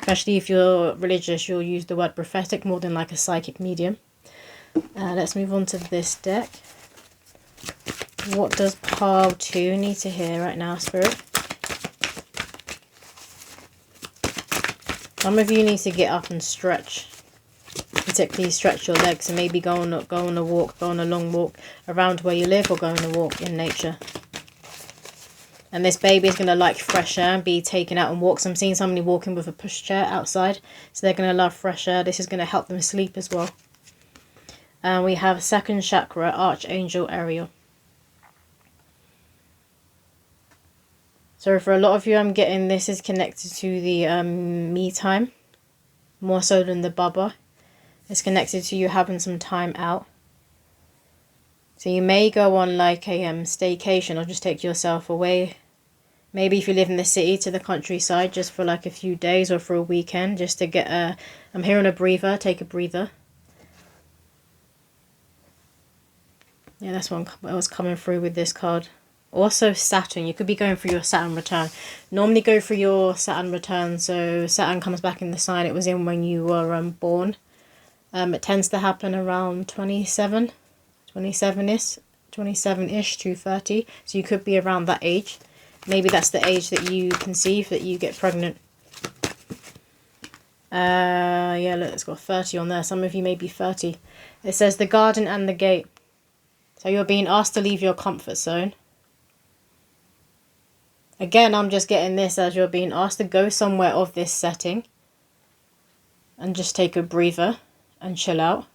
Especially if you're religious, you'll use the word prophetic more than like a psychic medium. Let's move on to this deck. What does pile 2 need to hear right now, Spirit? Some of you need to get up and stretch. Particularly stretch your legs and maybe go on a walk, go on a long walk around where you live or go on a walk in nature. And this baby is going to like fresh air and be taken out on walks. I'm seeing somebody walking with a pushchair outside. So they're going to love fresh air. This is going to help them sleep as well. And we have second chakra, Archangel Ariel. So for a lot of you, I'm getting this is connected to the me time. More so than the bubba. It's connected to you having some time out. So you may go on like a staycation or just take yourself away Maybe if you live in the city, to the countryside just for like a few days or for a weekend, just to get a... I'm hearing a breather. Take a breather. Yeah, that's what was coming through with this card. Also Saturn. You could be going for your Saturn return. Normally go for your Saturn return. So Saturn comes back in the sign it was in when you were born. It tends to happen around 27-ish to 30. So you could be around that age. Maybe that's the age that you conceive, that you get pregnant. Yeah, look, it's got 30 on there. Some of you may be 30. It says the garden and the gate. So you're being asked to leave your comfort zone. Again, I'm just getting this as you're being asked to go somewhere of this setting. And just take a breather and chill out.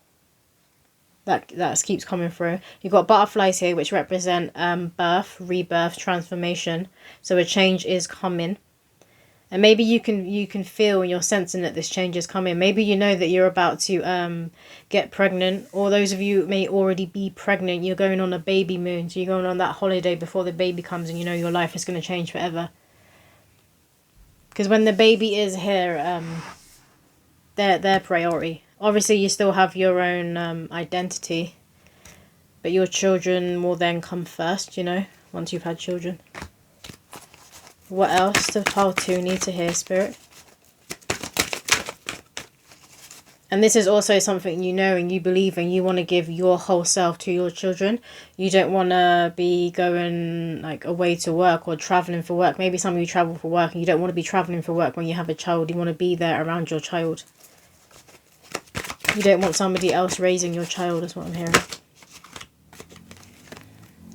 That keeps coming through. You've got butterflies here which represent birth, rebirth, transformation. So a change is coming. And maybe you can feel and you're sensing that this change is coming. Maybe you know that you're about to get pregnant. Or those of you who may already be pregnant, you're going on a baby moon. So you're going on that holiday before the baby comes and you know your life is going to change forever. Because when the baby is here, they're priority. Obviously, you still have your own identity. But your children will then come first, you know, once you've had children. What else does pile 2 need to hear, Spirit? And this is also something you know and you believe in. You want to give your whole self to your children. You don't want to be going like away to work or traveling for work. Maybe some of you travel for work and you don't want to be traveling for work when you have a child. You want to be there around your child. You don't want somebody else raising your child, is what I'm hearing.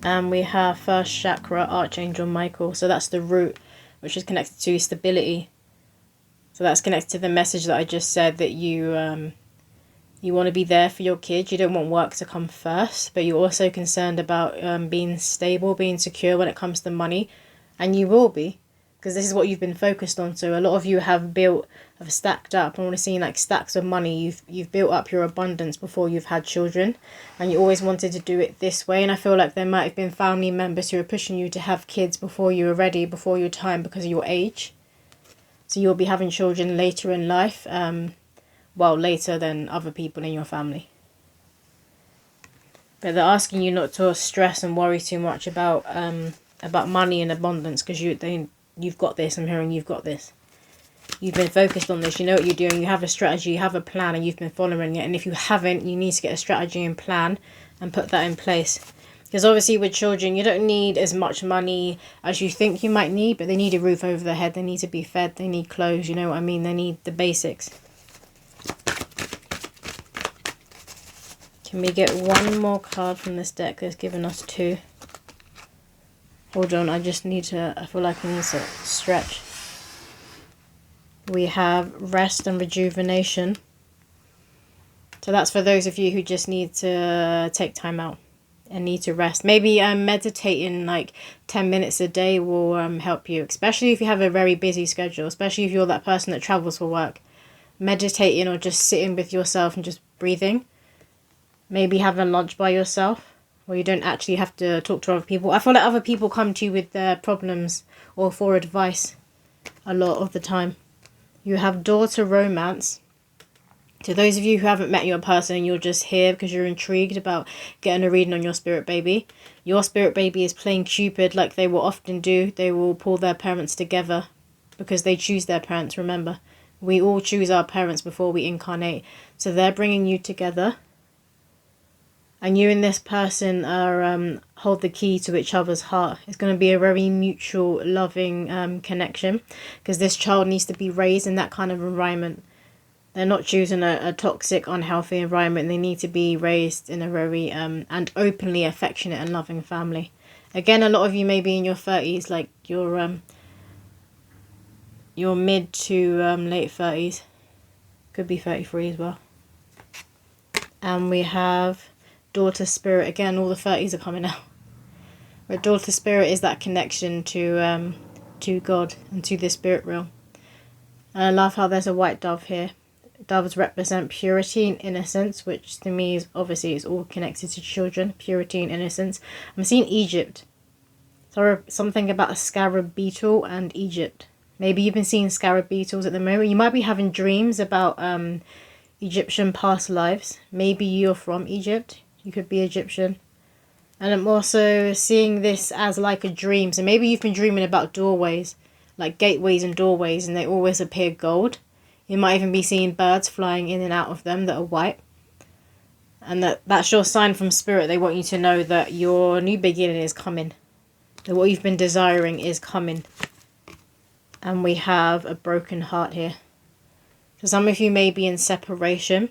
And we have first chakra, Archangel Michael. So that's the root, which is connected to stability. So that's connected to the message that I just said, that you want to be there for your kids. You don't want work to come first, but you're also concerned about being stable, being secure when it comes to money. And you will be, because this is what you've been focused on. So a lot of you have stacked up. I want to see like stacks of money. You've built up your abundance before you've had children, and you always wanted to do it this way. And I feel like there might have been family members who are pushing you to have kids before you were ready, before your time, because of your age. So you'll be having children later in life, well, later than other people in your family. But they're asking you not to stress and worry too much about money and abundance, because you've got this. I'm hearing you've got this. You've been focused on this. You know what you're doing. You have a strategy. You have a plan, and you've been following it. And if you haven't, you need to get a strategy and plan and put that in place. Because obviously with children, you don't need as much money as you think you might need, but they need a roof over their head. They need to be fed. They need clothes. You know what I mean? They need the basics. Can we get one more card from this deck that's given us 2? Hold on, I feel like I need to stretch. We have rest and rejuvenation. So that's for those of you who just need to take time out and need to rest. Maybe meditating like 10 minutes a day will help you, especially if you have a very busy schedule, especially if you're that person that travels for work. Meditating or just sitting with yourself and just breathing. Maybe having lunch by yourself, where you don't actually have to talk to other people. I feel like other people come to you with their problems or for advice a lot of the time. You have daughter romance. To those of you who haven't met your person and you're just here because you're intrigued about getting a reading on your spirit baby. Your spirit baby is playing Cupid like they will often do. They will pull their parents together because they choose their parents, remember. We all choose our parents before we incarnate. So they're bringing you together. And you and this person are hold the key to each other's heart. It's going to be a very mutual, loving connection. Because this child needs to be raised in that kind of environment. They're not choosing a toxic, unhealthy environment. They need to be raised in a very and openly affectionate and loving family. Again, a lot of you may be in your 30s, like your mid to late 30s. Could be 33 as well. And we have daughter spirit. Again, all the 30s are coming out. Where daughter spirit is that connection to God and to the spirit realm. And I love how there's a white dove here. Doves represent purity and innocence, which to me is obviously is all connected to children. Purity and innocence. I'm seeing Egypt. So something about a scarab beetle and Egypt. Maybe you've been seeing scarab beetles at the moment. You might be having dreams about Egyptian past lives. Maybe you're from Egypt. You could be Egyptian. And I'm also seeing this as like a dream. So maybe you've been dreaming about doorways, like gateways and doorways, and they always appear gold. You might even be seeing birds flying in and out of them that are white. And that's your sign from spirit. They want you to know that your new beginning is coming. That what you've been desiring is coming. And we have a broken heart here. So some of you may be in separation.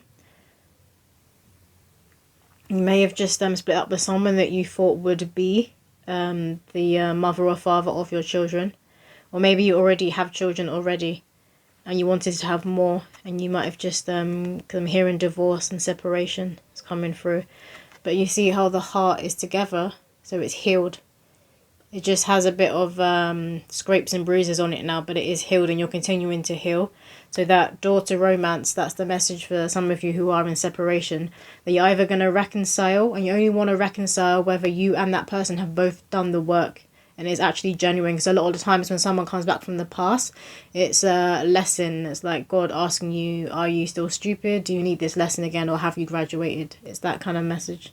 You may have just split up with someone that you thought would be the mother or father of your children. Or maybe you already have children already and you wanted to have more, and you might have just, because I'm hearing divorce and separation is coming through. But you see how the heart is together, so it's healed. It just has a bit of scrapes and bruises on it now, but it is healed and you're continuing to heal. So that door to romance, that's the message for some of you who are in separation. That you're either going to reconcile, and you only want to reconcile whether you and that person have both done the work. And it's actually genuine, because a lot of the times when someone comes back from the past, it's a lesson. It's like God asking you, are you still stupid? Do you need this lesson again, or have you graduated? It's that kind of message.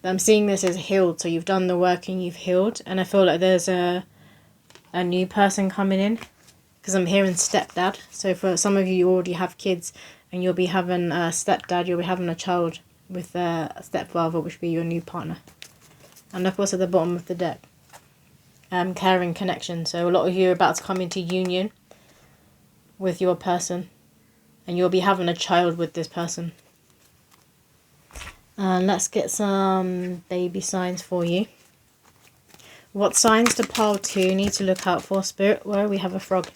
I'm seeing this as healed, so you've done the work and you've healed. And I feel like there's a new person coming in, because I'm hearing stepdad. So for some of you, you already have kids and you'll be having a stepdad, you'll be having a child with a stepfather, which will be your new partner. And look what's at the bottom of the deck. Caring connection. So a lot of you are about to come into union with your person, and you'll be having a child with this person. And let's get some baby signs for you. What signs to pile 2 need to look out for, Spirit? Where we have a frog.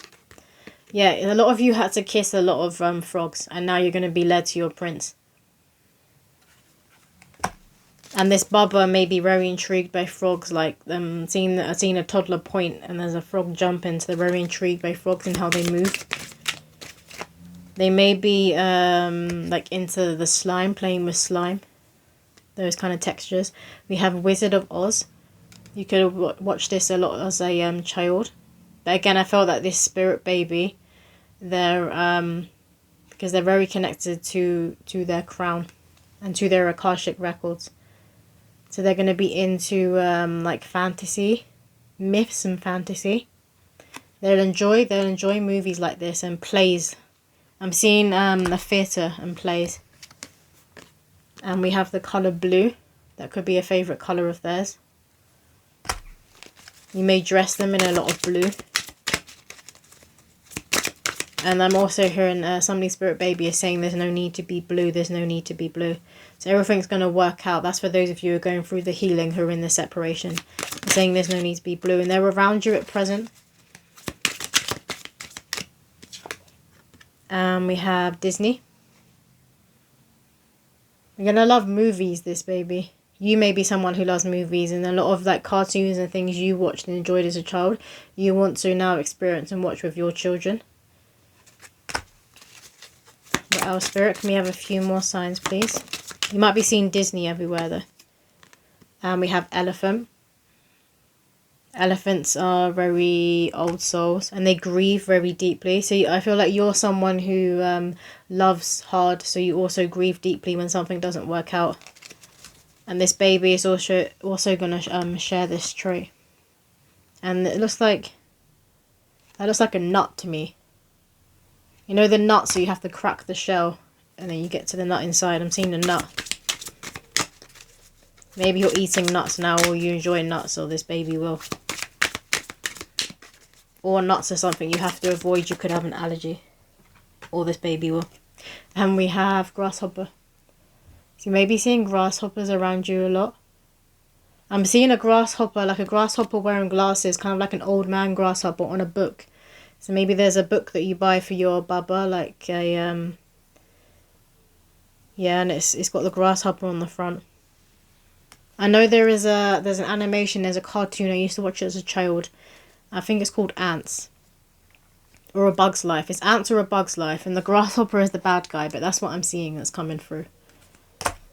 Yeah, a lot of you had to kiss a lot of frogs, and now you're going to be led to your prince. And this Baba may be very intrigued by frogs, like I've seen a toddler point and there's a frog jumping, so they're very intrigued by frogs and how they move. They may be like into the slime, playing with slime, those kind of textures. We have Wizard of Oz. You could have watched this a lot as a child. But again, I felt that this spirit baby, they're because they're very connected to their crown and to their Akashic records. So they're going to be into like fantasy, myths and fantasy. They'll enjoy movies like this and plays. I'm seeing a theatre and plays. And we have the colour blue. That could be a favourite colour of theirs. You may dress them in a lot of blue. And I'm also hearing somebody's spirit baby is saying there's no need to be blue. There's no need to be blue. So everything's going to work out. That's for those of you who are going through the healing, who are in the separation. I'm saying there's no need to be blue. And they're around you at present. We have Disney. You're going to love movies, this baby. You may be someone who loves movies, and a lot of like cartoons and things you watched and enjoyed as a child, you want to now experience and watch with your children. What else, Spirit? Can we have a few more signs, please? You might be seeing Disney everywhere, though. And we have elephant. Elephants are very old souls, and they grieve very deeply. So I feel like you're someone who loves hard, so you also grieve deeply when something doesn't work out. And this baby is also going to share this trait. And it looks like... that looks like a nut to me. You know the nut, so you have to crack the shell and then you get to the nut inside. I'm seeing a nut. Maybe you're eating nuts now, or you enjoy nuts, or this baby will. Or nuts are something you have to avoid. You could have an allergy. Or this baby will. And we have grasshopper. So you may be seeing grasshoppers around you a lot. I'm seeing a grasshopper, like a grasshopper wearing glasses, kind of like an old man grasshopper on a book. So maybe there's a book that you buy for your Baba, like a, yeah, and it's got the grasshopper on the front. I know there's an animation, there's a cartoon, I used to watch it as a child. I think it's called Ants. Or A Bug's Life. It's Ants or A Bug's Life, and the grasshopper is the bad guy, but that's what I'm seeing that's coming through.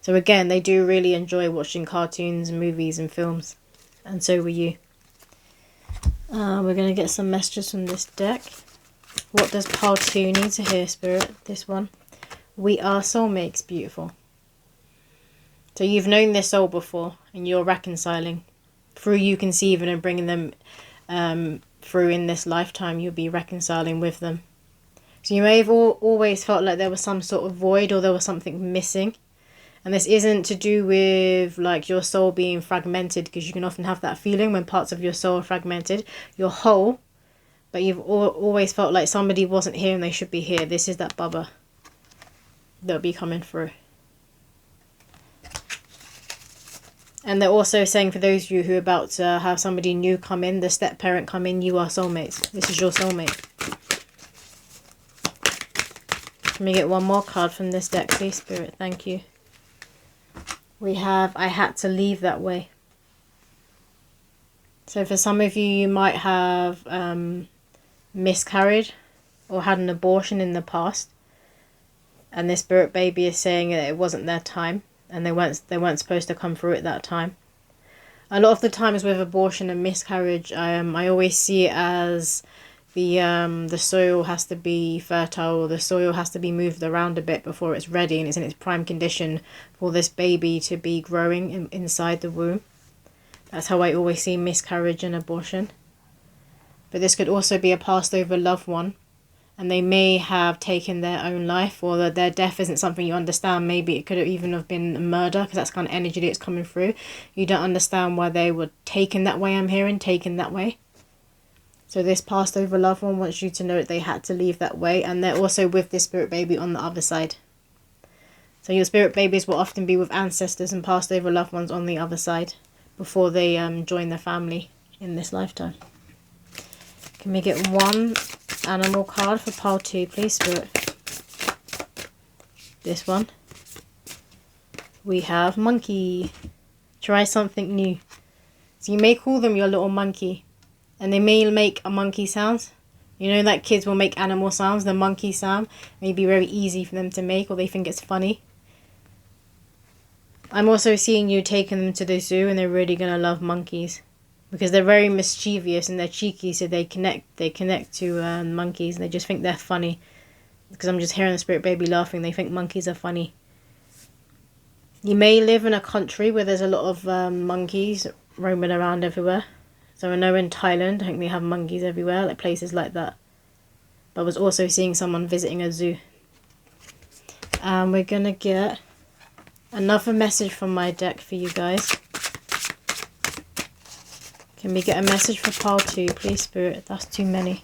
So again, they do really enjoy watching cartoons, movies and films. And so will you. We're going to get some messages from this deck. What does pile 2 need to hear, Spirit? This one. We are soulmates, beautiful. So you've known this soul before and you're reconciling. Through you conceiving and bringing them through in this lifetime, you'll be reconciling with them. So you may have always felt like there was some sort of void or there was something missing. And this isn't to do with like your soul being fragmented, because you can often have that feeling when parts of your soul are fragmented. You're whole, but you've always felt like somebody wasn't here and they should be here. This is that bubba that'll be coming through. And they're also saying for those of you who are about to have somebody new come in, the step parent come in, you are soulmates. This is your soulmate. Let me get one more card from this deck, please, Spirit. Thank you. We have, I had to leave that way. So for some of you, you might have miscarried or had an abortion in the past. And this spirit baby is saying that it wasn't their time. And they weren't supposed to come through at that time. A lot of the times with abortion and miscarriage, I always see it as the soil has to be fertile, the soil has to be moved around a bit before it's ready and it's in its prime condition for this baby to be growing inside the womb. That's how I always see miscarriage and abortion. But this could also be a passed over loved one, and they may have taken their own life, or that their death isn't something you understand. Maybe it could have even have been murder, because that's kind of energy that's coming through. You don't understand why they were taken that way, I'm hearing, taken that way. So this passed over loved one wants you to know that they had to leave that way, and they're also with this spirit baby on the other side. So your spirit babies will often be with ancestors and passed over loved ones on the other side before they join their family in this lifetime. Can we get one animal card for pile 2, please, Spirit? This one. We have monkey. Try something new. So you may call them your little monkey. And they may make a monkey sound. You know, like kids will make animal sounds. The monkey sound may be very easy for them to make, or they think it's funny. I'm also seeing you taking them to the zoo, and they're really going to love monkeys. Because they're very mischievous and they're cheeky, so they connect to monkeys, and they just think they're funny. Because I'm just hearing the spirit baby laughing, they think monkeys are funny. You may live in a country where there's a lot of monkeys roaming around everywhere. So I know in Thailand, I think they have monkeys everywhere, like places like that. But I was also seeing someone visiting a zoo. And we're going to get another message from my deck for you guys. Can we get a message for pile 2, please, Spirit? That's too many.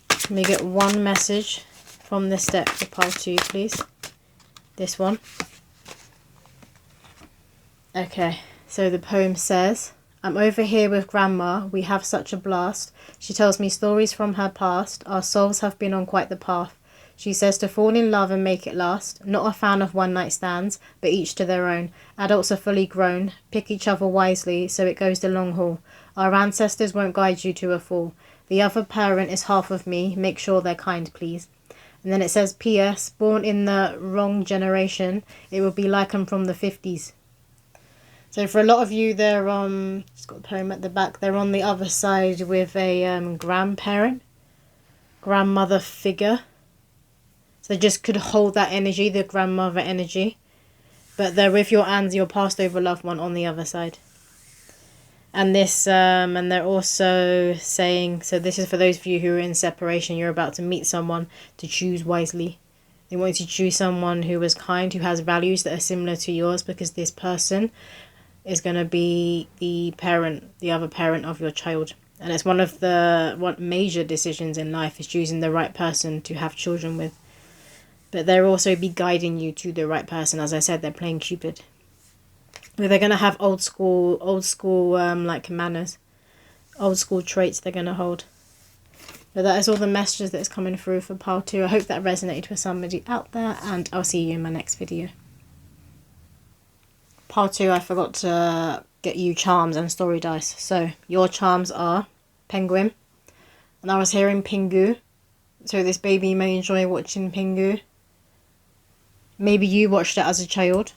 Can we get one message from this deck for pile 2, please? This one. Okay, so the poem says, I'm over here with Grandma, we have such a blast. She tells me stories from her past, our souls have been on quite the path. She says to fall in love and make it last. Not a fan of one night stands, but each to their own. Adults are fully grown, pick each other wisely, so it goes the long haul. Our ancestors won't guide you to a fall. The other parent is half of me, make sure they're kind, please. And then it says, P.S. Born in the wrong generation, it will be like I'm from the 50s. So for a lot of you, they're it's got the poem at the back, they're on the other side with a grandparent, grandmother figure. So they just could hold that energy, the grandmother energy. But they're with your passed over loved one on the other side. And this, and they're also saying, so this is for those of you who are in separation, you're about to meet someone, to choose wisely. They want you to choose someone who is kind, who has values that are similar to yours, because this person is going to be the parent, the other parent of your child. And it's one of the major decisions in life, is choosing the right person to have children with. But they'll also be guiding you to the right person. As I said, they're playing Cupid. But they're going to have old school like manners. Old school traits they're going to hold. But that is all the messages that's coming through for pile 2. I hope that resonated with somebody out there, and I'll see you in my next video. Pile 2, I forgot to get you charms and story dice. So your charms are penguin. And I was hearing Pingu. So this baby may enjoy watching Pingu. Maybe you watched it as a child.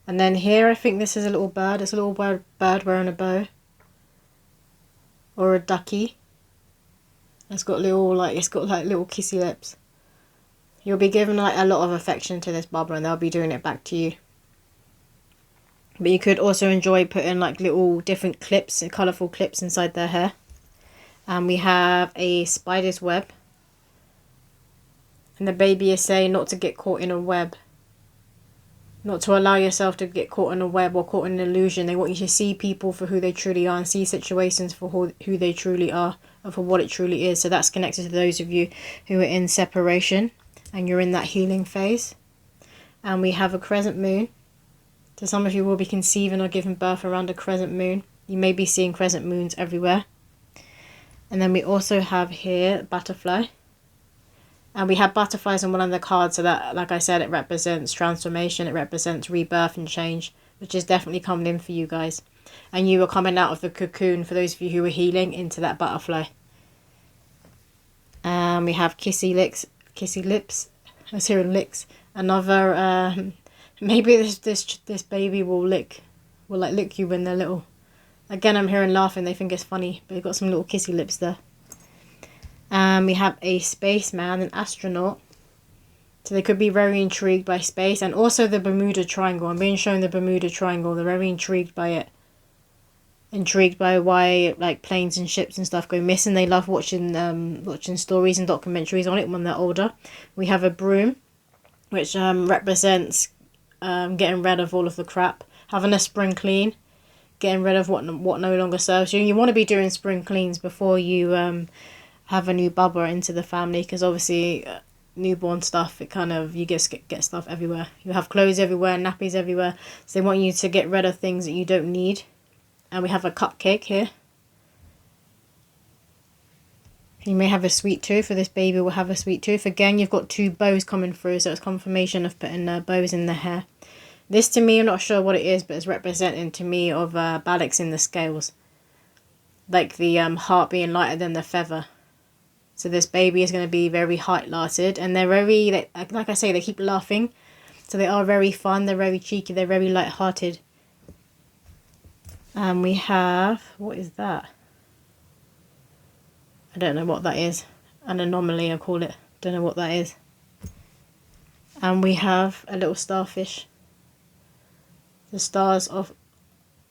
And then here, I think this is a little bird. It's a little bird wearing a bow. Or a ducky. It's got little, like little kissy lips. You'll be given like a lot of affection to this bubble, and they'll be doing it back to you. But you could also enjoy putting like little different clips, colourful clips inside their hair. And we have a spider's web. And the baby is saying not to get caught in a web. Not to allow yourself to get caught in a web or caught in an illusion. They want you to see people for who they truly are and see situations for who they truly are and for what it truly is. So that's connected to those of you who are in separation and you're in that healing phase. And we have a crescent moon. So some of you will be conceiving or giving birth around a crescent moon. You may be seeing crescent moons everywhere. And then we also have here butterfly. And we have butterflies on one of the cards, so that, like I said, it represents transformation, it represents rebirth and change, which is definitely coming in for you guys. And you are coming out of the cocoon, for those of you who are healing, into that butterfly. We have kissy lips. I was hearing licks. Another, maybe this baby will lick you when they're little. Again, I'm hearing laughing, they think it's funny, but you've got some little kissy lips there. We have a spaceman, an astronaut. So they could be very intrigued by space. And also the Bermuda Triangle. I'm being shown the Bermuda Triangle. They're very intrigued by it. Intrigued by why like planes and ships and stuff go missing. They love watching stories and documentaries on it when they're older. We have a broom, which represents getting rid of all of the crap. Having a spring clean. Getting rid of what no longer serves you. You want to be doing spring cleans before you... have a new bubble into the family, because obviously newborn stuff, it kind of, you get stuff everywhere. You have clothes everywhere, nappies everywhere, so they want you to get rid of things that you don't need. And we have a cupcake here. You may have a sweet tooth, or this baby will have a sweet tooth. Again, you've got two bows coming through, so it's confirmation of putting bows in the hair. This to me, I'm not sure what it is, but it's representing to me of balancing the scales, like the heart being lighter than the feather. So this baby is going to be very highlighted, and they're very, like I say, they keep laughing. So they are very fun, they're very cheeky, they're very light-hearted. And we have, what is that? I don't know what that is. An anomaly, I call it. Don't know what that is. And we have a little starfish. The stars,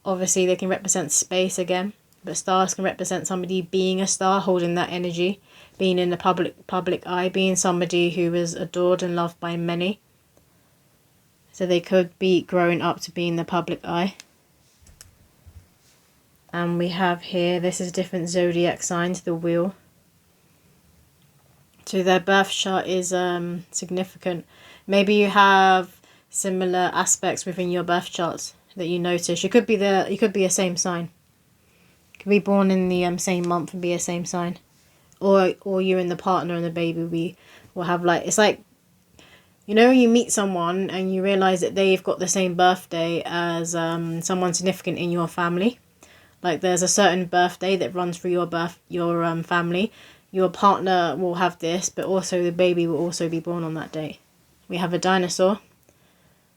obviously they can represent space again. But stars can represent somebody being a star, holding that energy, being in the public eye, being somebody who is adored and loved by many. So they could be growing up to be in the public eye. And we have here, this is different zodiac signs, the wheel. So their birth chart is significant. Maybe you have similar aspects within your birth charts that you notice. You could be a same sign. Could be born in the same month and be a same sign, or you and the partner and the baby will have, like, it's like, you know, you meet someone and you realize that they've got the same birthday as someone significant in your family. Like there's a certain birthday that runs through your family. Your partner will have this, but also the baby will also be born on that day. We have a dinosaur.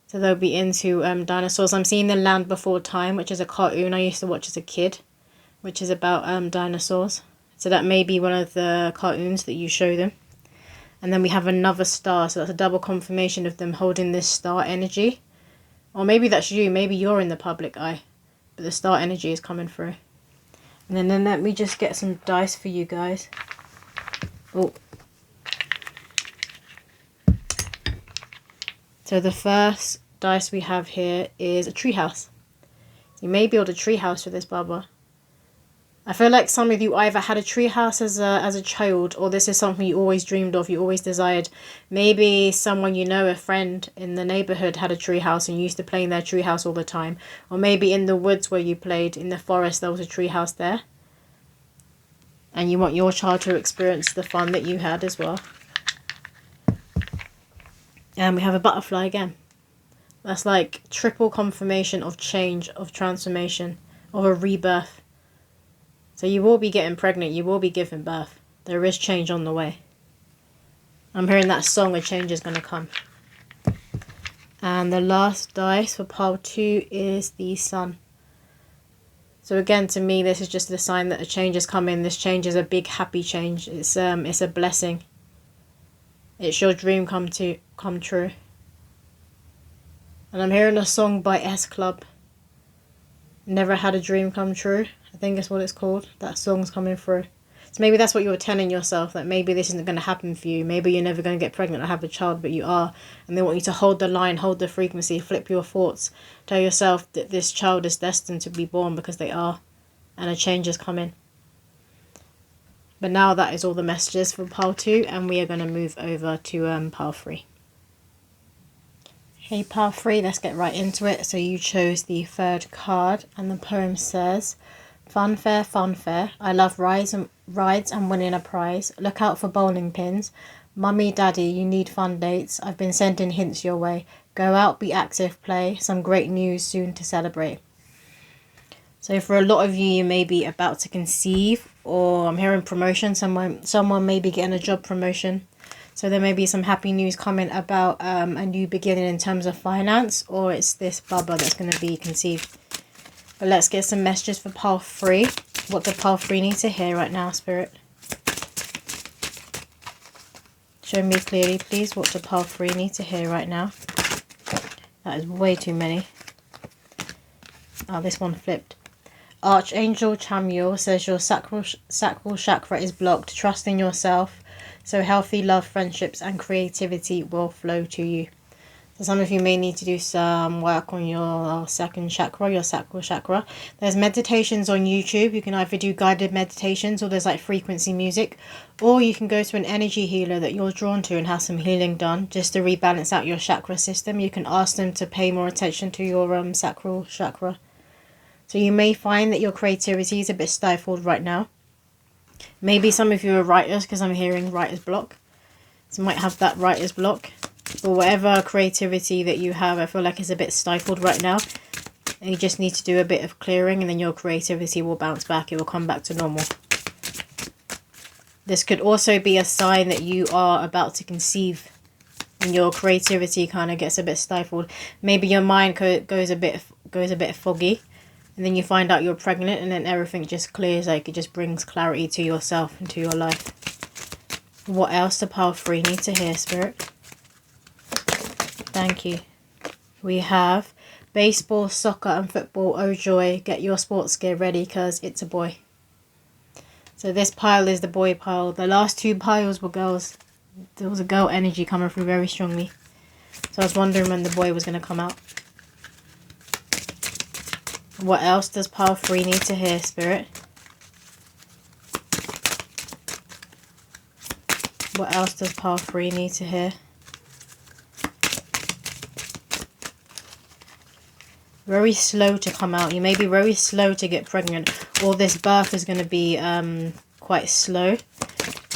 So they'll be into dinosaurs. I'm seeing The Land Before Time, which is a cartoon I used to watch as a kid, which is about dinosaurs. So that may be one of the cartoons that you show them. And then we have another star, so that's a double confirmation of them holding this star energy. Or maybe that's you, maybe you're in the public eye, but the star energy is coming through. And then let me just get some dice for you guys. Oh. So the first dice we have here is a treehouse. You may build a treehouse for this Baba. I feel like some of you either had a treehouse as a child, or this is something you always dreamed of, you always desired. Maybe someone you know, a friend in the neighbourhood, had a treehouse and you used to play in their treehouse all the time. Or maybe in the woods where you played, in the forest, there was a treehouse there. And you want your child to experience the fun that you had as well. And we have a butterfly again. That's like triple confirmation of change, of transformation, of a rebirth. So you will be getting pregnant, you will be giving birth. There is change on the way. I'm hearing that song, a change is going to come. And the last dice for pile 2 is the Sun. So again, to me, this is just a sign that a change has come in. This change is a big happy change. It's a blessing. It's your dream come true. And I'm hearing a song by S Club. Never Had a Dream Come True. I think that's what it's called. That song's coming through. So maybe that's what you're telling yourself, that maybe this isn't going to happen for you. Maybe you're never going to get pregnant or have a child, but you are. And they want you to hold the line, hold the frequency, flip your thoughts. Tell yourself that this child is destined to be born because they are. And a change is coming. But now that is all the messages for pile 2. And we are going to move over to pile 3. Okay, pile 3, let's get right into it. So you chose the 3rd card. And the poem says, funfair, I love rides and winning a prize. Look out for bowling pins. Mummy, daddy, you need fun dates. I've been sending hints your way. Go out, be active, play. Some great news soon to celebrate. So for a lot of you, you may be about to conceive, or I'm hearing promotion. Someone may be getting a job promotion. So there may be some happy news coming about a new beginning in terms of finance, or it's this bubba that's going to be conceived. But let's get some messages for pile 3. What do pile 3 need to hear right now, Spirit? Show me clearly, please. What do pile 3 need to hear right now? That is way too many. Oh, this one flipped. Archangel Chamuel says your sacral chakra is blocked. Trust in yourself. So healthy love, friendships and creativity will flow to you. So some of you may need to do some work on your second chakra, your sacral chakra. There's meditations on YouTube. You can either do guided meditations, or there's like frequency music. Or you can go to an energy healer that you're drawn to and have some healing done just to rebalance out your chakra system. You can ask them to pay more attention to your sacral chakra. So you may find that your creativity is a bit stifled right now. Maybe some of you are writers, because I'm hearing writer's block. So you might have that writer's block. Or whatever creativity that you have, I feel like it's a bit stifled right now. And you just need to do a bit of clearing, and then your creativity will bounce back. It will come back to normal. This could also be a sign that you are about to conceive, and your creativity kind of gets a bit stifled. Maybe your mind goes a bit foggy, and then you find out you're pregnant, and then everything just clears. Like, it just brings clarity to yourself and to your life. What else do pile 3 need to hear, Spirit? Thank you. We have baseball, soccer and football. Oh joy, get your sports gear ready because it's a boy. So this pile is the boy pile. The last 2 piles were girls. There was a girl energy coming through very strongly. So I was wondering when the boy was going to come out. What else does pile 3 need to hear, Spirit? What else does pile 3 need to hear? Very slow to come out. You may be very slow to get pregnant, or this birth is going to be quite slow.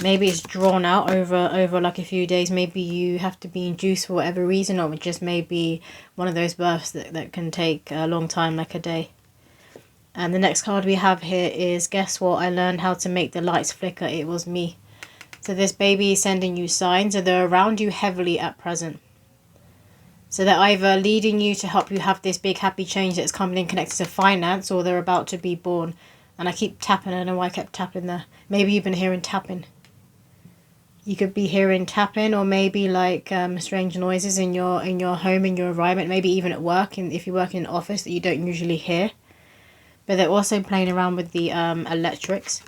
Maybe it's drawn out over like a few days. Maybe you have to be induced for whatever reason, or it just may be one of those births that can take a long time, like a day. And the next card we have here is, guess what? I learned how to make the lights flicker. It was me. So this baby is sending you signs, and they're around you heavily at present. So they're either leading you to help you have this big happy change that's coming in connected to finance, or they're about to be born. And I keep tapping. I don't know why I kept tapping there. Maybe you've been hearing tapping. You could be hearing tapping, or maybe like strange noises in your home, in your environment. Maybe even at work, if you work in an office that you don't usually hear. But they're also playing around with the electrics.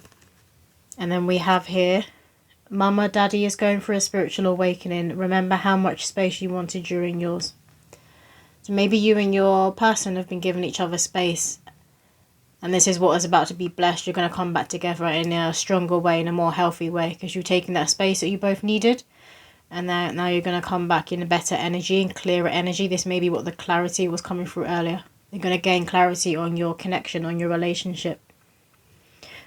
And then we have here, Mama, Daddy is going through a spiritual awakening. Remember how much space you wanted during yours. So maybe you and your person have been giving each other space. And this is what is about to be blessed. You're going to come back together in a stronger way, in a more healthy way. Because you've taken that space that you both needed. And now you're going to come back in a better energy and clearer energy. This may be what the clarity was coming through earlier. You're going to gain clarity on your connection, on your relationship.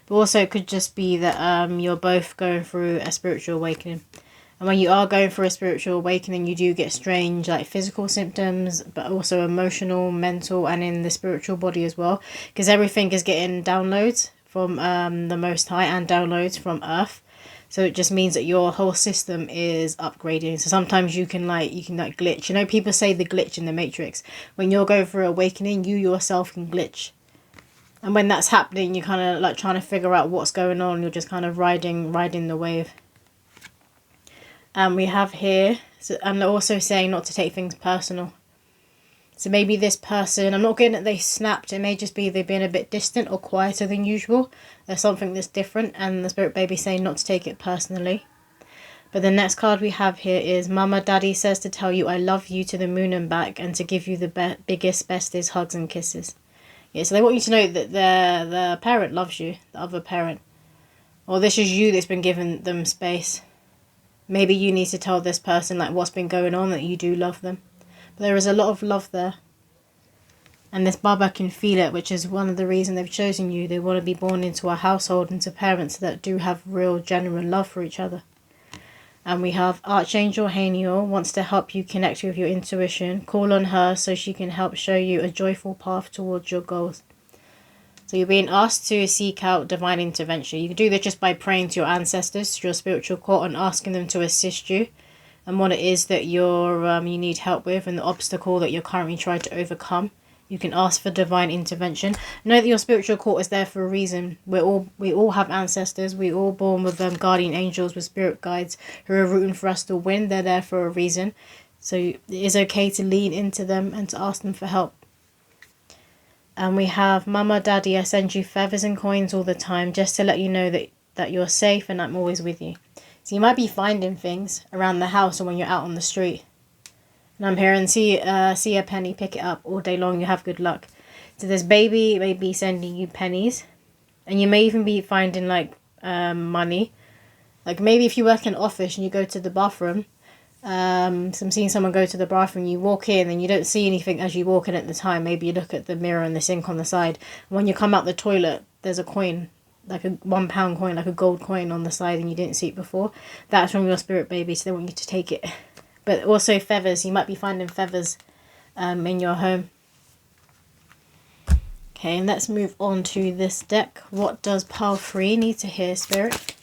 But also it could just be that you're both going through a spiritual awakening. And when you are going through a spiritual awakening, you do get strange like physical symptoms, but also emotional, mental, and in the spiritual body as well. Because everything is getting downloads from the Most High and downloads from Earth. So it just means that your whole system is upgrading. So sometimes you can glitch. You know, people say the glitch in the Matrix. When you're going through awakening, you yourself can glitch. And when that's happening, you're kind of like trying to figure out what's going on. You're just kind of riding the wave. And we have here, and also saying not to take things personal. So maybe this person, I'm not getting that they snapped. It may just be they've been a bit distant or quieter than usual. There's something that's different, and the spirit baby saying not to take it personally. But the next card we have here is Mama Daddy says to tell you I love you to the moon and back, and to give you the biggest, bestest hugs and kisses. Yeah, so they want you to know that the parent loves you, the other parent. Or this is you that's been giving them space. Maybe you need to tell this person like what's been going on, that you do love them. But there is a lot of love there. And this Baba can feel it, which is one of the reasons they've chosen you. They want to be born into a household, into parents that do have real, genuine love for each other. And we have Archangel Haniel wants to help you connect with your intuition. Call on her so she can help show you a joyful path towards your goals. So you're being asked to seek out divine intervention. You can do this just by praying to your ancestors, to your spiritual court, and asking them to assist you. And what it is that you need help with, and the obstacle that you're currently trying to overcome. You can ask for divine intervention. Know that your spiritual court is there for a reason. We all have ancestors. We're all born with guardian angels, with spirit guides who are rooting for us to win. They're there for a reason. So it is okay to lean into them and to ask them for help. And we have Mama, Daddy, I send you feathers and coins all the time, just to let you know that you're safe and I'm always with you. So you might be finding things around the house or when you're out on the street. And I'm here and see a penny, pick it up all day long, you have good luck. So this baby may be sending you pennies. And you may even be finding like money. Like maybe if you work in an office and you go to the bathroom. So I'm seeing someone go to the bathroom, you walk in and you don't see anything as you walk in at the time. Maybe you look at the mirror and the sink on the side. When you come out the toilet, there's a coin, like a £1 coin, like a gold coin on the side, and you didn't see it before. That's from your spirit baby, so they want you to take it. But also feathers. You might be finding feathers in your home. Okay, and let's move on to this deck. What does pile 3 need to hear, Spirit?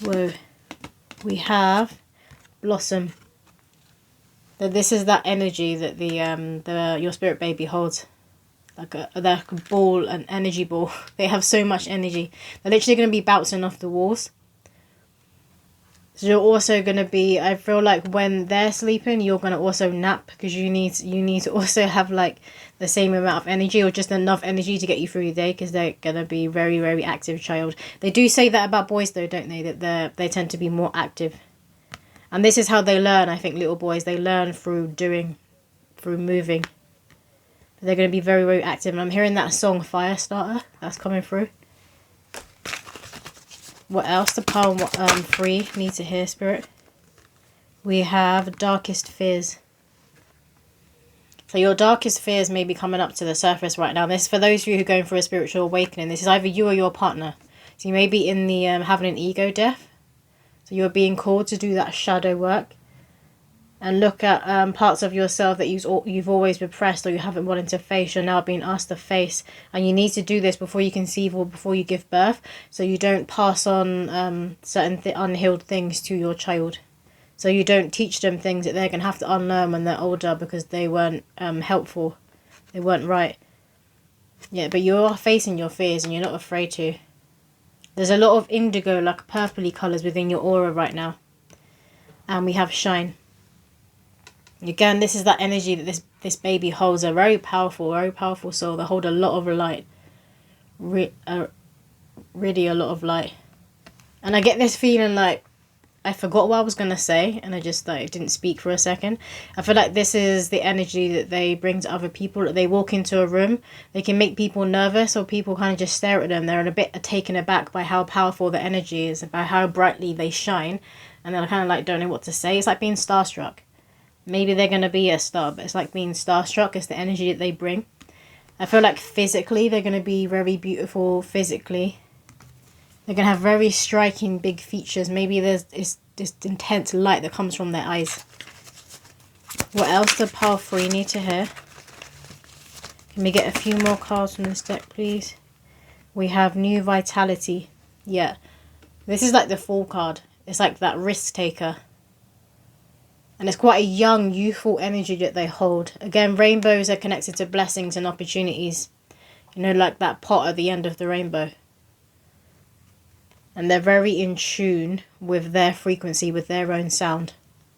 Whoa. We have Blossom. So this is that energy that your spirit baby holds. Like a ball, an energy ball. They have so much energy. They're literally going to be bouncing off the walls. So you're also going to be, I feel like when they're sleeping, you're going to also nap, because you need to also have like the same amount of energy, or just enough energy to get you through your day, because they're going to be very, very active child. They do say that about boys though, don't they? That they tend to be more active. And this is how they learn, I think, little boys. They learn through doing, through moving. They're going to be very, very active. And I'm hearing that song, Firestarter, that's coming through. What else? The pile 3 need to hear, Spirit. We have Darkest Fears. So your darkest fears may be coming up to the surface right now. This, for those of you who are going through a spiritual awakening, this is either you or your partner. So you may be in the having an ego death. So you're being called to do that shadow work. And look at parts of yourself that you've always repressed, or you haven't wanted to face. You're now being asked to face. And you need to do this before you conceive or before you give birth. So you don't pass on certain unhealed things to your child. So you don't teach them things that they're going to have to unlearn when they're older, because they weren't helpful. They weren't right. Yeah, but you're facing your fears and you're not afraid to. There's a lot of indigo, like purpley colours within your aura right now. And we have Shine. Again, this is that energy that this baby holds. A very powerful soul. They hold a lot of light. Really a lot of light. And I get this feeling like I forgot what I was going to say, and I just like didn't speak for a second. I feel like this is the energy that they bring to other people. That they walk into a room, they can make people nervous, or people kind of just stare at them. They're a bit taken aback by how powerful the energy is, by how brightly they shine, and they're kind of like don't know what to say. It's like being starstruck. Maybe they're going to be a star, but it's like being starstruck. It's the energy that they bring. I feel like physically they're going to be very beautiful physically. They're going to have very striking big features. Maybe there's this intense light that comes from their eyes. What else does pile 3 need to hear? Let me get a few more cards from this deck, please. We have New Vitality. Yeah, this is like the Fool card. It's like that risk taker. And it's quite a young, youthful energy that they hold. Again, rainbows are connected to blessings and opportunities. You know, like that pot at the end of the rainbow. And they're very in tune with their frequency, with their own sound.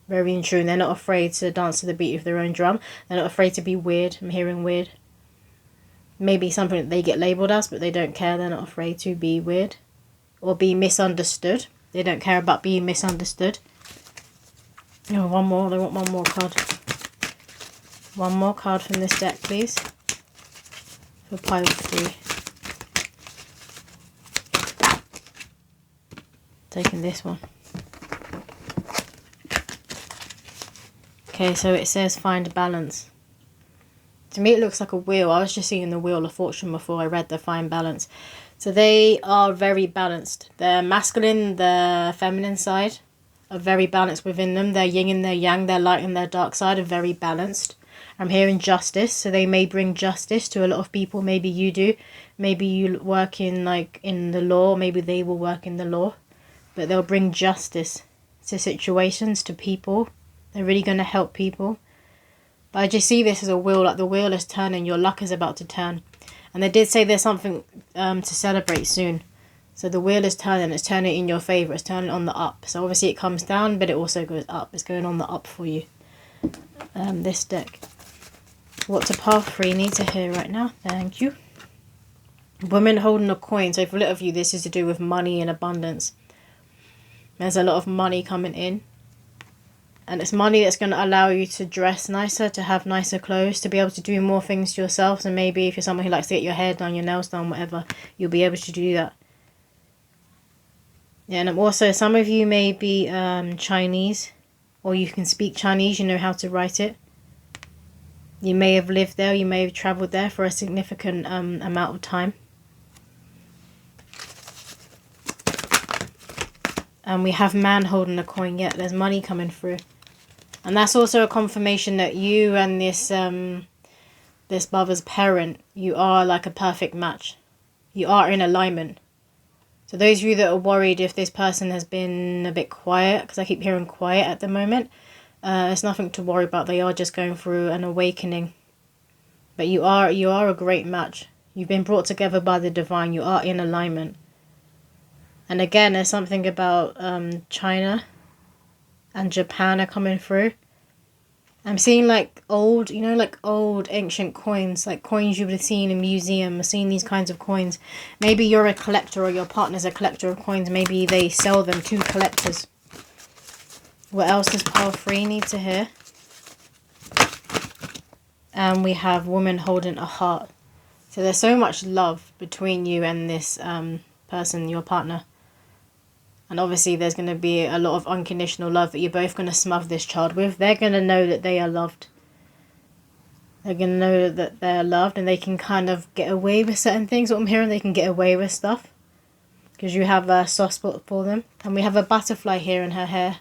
Very in tune. They're not afraid to dance to the beat of their own drum. They're not afraid to be weird. I'm hearing weird. Maybe something that they get labelled as, but they don't care. They're not afraid to be weird. Or be misunderstood. They don't care about being misunderstood. Oh, one more. They want one more card. One more card from this deck, please. For pile 3. Taking this one. Okay, so it says find balance. To me it looks like a wheel. I was just seeing the Wheel of Fortune before I read the find balance. So they are very balanced. Their masculine, their feminine side are very balanced within them. Their yin and their yang, their light and their dark side are very balanced. I'm hearing justice, so they may bring justice to a lot of people. Maybe you do. Maybe you work in the law. Maybe they will work in the law. But they'll bring justice to situations, to people. They're really going to help people. But I just see this as a wheel, like the wheel is turning. Your luck is about to turn. And they did say there's something to celebrate soon. So the wheel is turning. It's turning in your favour. It's turning on the up. So obviously it comes down, but it also goes up. It's going on the up for you. This deck. What do pile 3 need to hear right now? Thank you. Women holding a coin. So for a lot of you, this is to do with money and abundance. There's a lot of money coming in. And it's money that's going to allow you to dress nicer, to have nicer clothes, to be able to do more things to yourself. So maybe if you're someone who likes to get your hair done, your nails done, whatever, you'll be able to do that. Yeah, and also some of you may be Chinese, or you can speak Chinese, you know how to write it. You may have lived there, you may have travelled there for a significant amount of time. And we have man holding a coin. Yeah, there's money coming through. And that's also a confirmation that you and this mother's parent, you are like a perfect match. You are in alignment. So those of you that are worried if this person has been a bit quiet, because I keep hearing quiet at the moment, it's nothing to worry about. They are just going through an awakening. But you are a great match. You've been brought together by the divine. You are in alignment. And again, there's something about China and Japan are coming through. I'm seeing like old, you know, like old ancient coins, like coins you would have seen in museum. I'm seeing these kinds of coins. Maybe you're a collector or your partner's a collector of coins. Maybe they sell them to collectors. What else does pile 3 need to hear? And we have woman holding a heart. So there's so much love between you and this person, your partner. And obviously there's going to be a lot of unconditional love that you're both going to smother this child with. They're going to know that they are loved. They're going to know that they're loved and they can kind of get away with certain things. What I'm hearing, they can get away with stuff. Because you have a soft spot for them. And we have a butterfly here in her hair.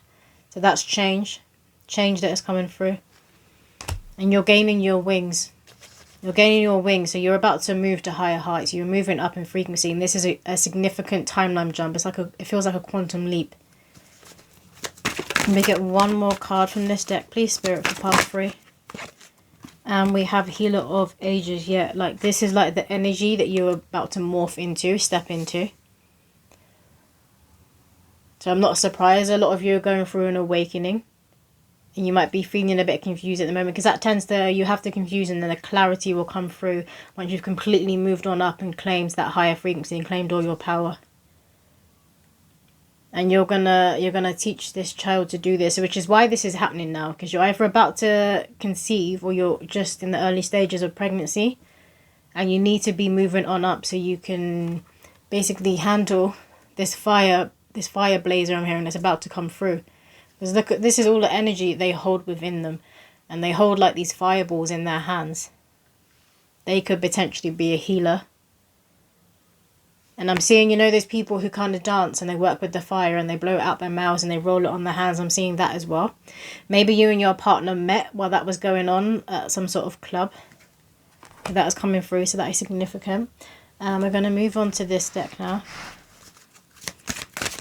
So that's change. Change that is coming through. And you're gaining your wings. You're gaining your wings, so you're about to move to higher heights. You're moving up in frequency, and this is a significant timeline jump. It feels like a quantum leap. Let me get one more card from this deck, please, Spirit, for pile 3. And we have Healer of Ages. Yeah, like this is like the energy that you're about to morph into, step into. So I'm not surprised. A lot of you are going through an awakening. And you might be feeling a bit confused at the moment because that tends to, you have the confusion and then the clarity will come through once you've completely moved on up and claimed that higher frequency and claimed all your power. And you're gonna teach this child to do this, which is why this is happening now, because you're either about to conceive or you're just in the early stages of pregnancy, and you need to be moving on up so you can basically handle this fire blazer I'm hearing that's about to come through. Because look, this is all the energy they hold within them. And they hold like these fireballs in their hands. They could potentially be a healer. And I'm seeing, you know, there's people who kind of dance and they work with the fire and they blow it out their mouths and they roll it on their hands. I'm seeing that as well. Maybe you and your partner met while that was going on at some sort of club. That is coming through, so that is significant. We're going to move on to this deck now.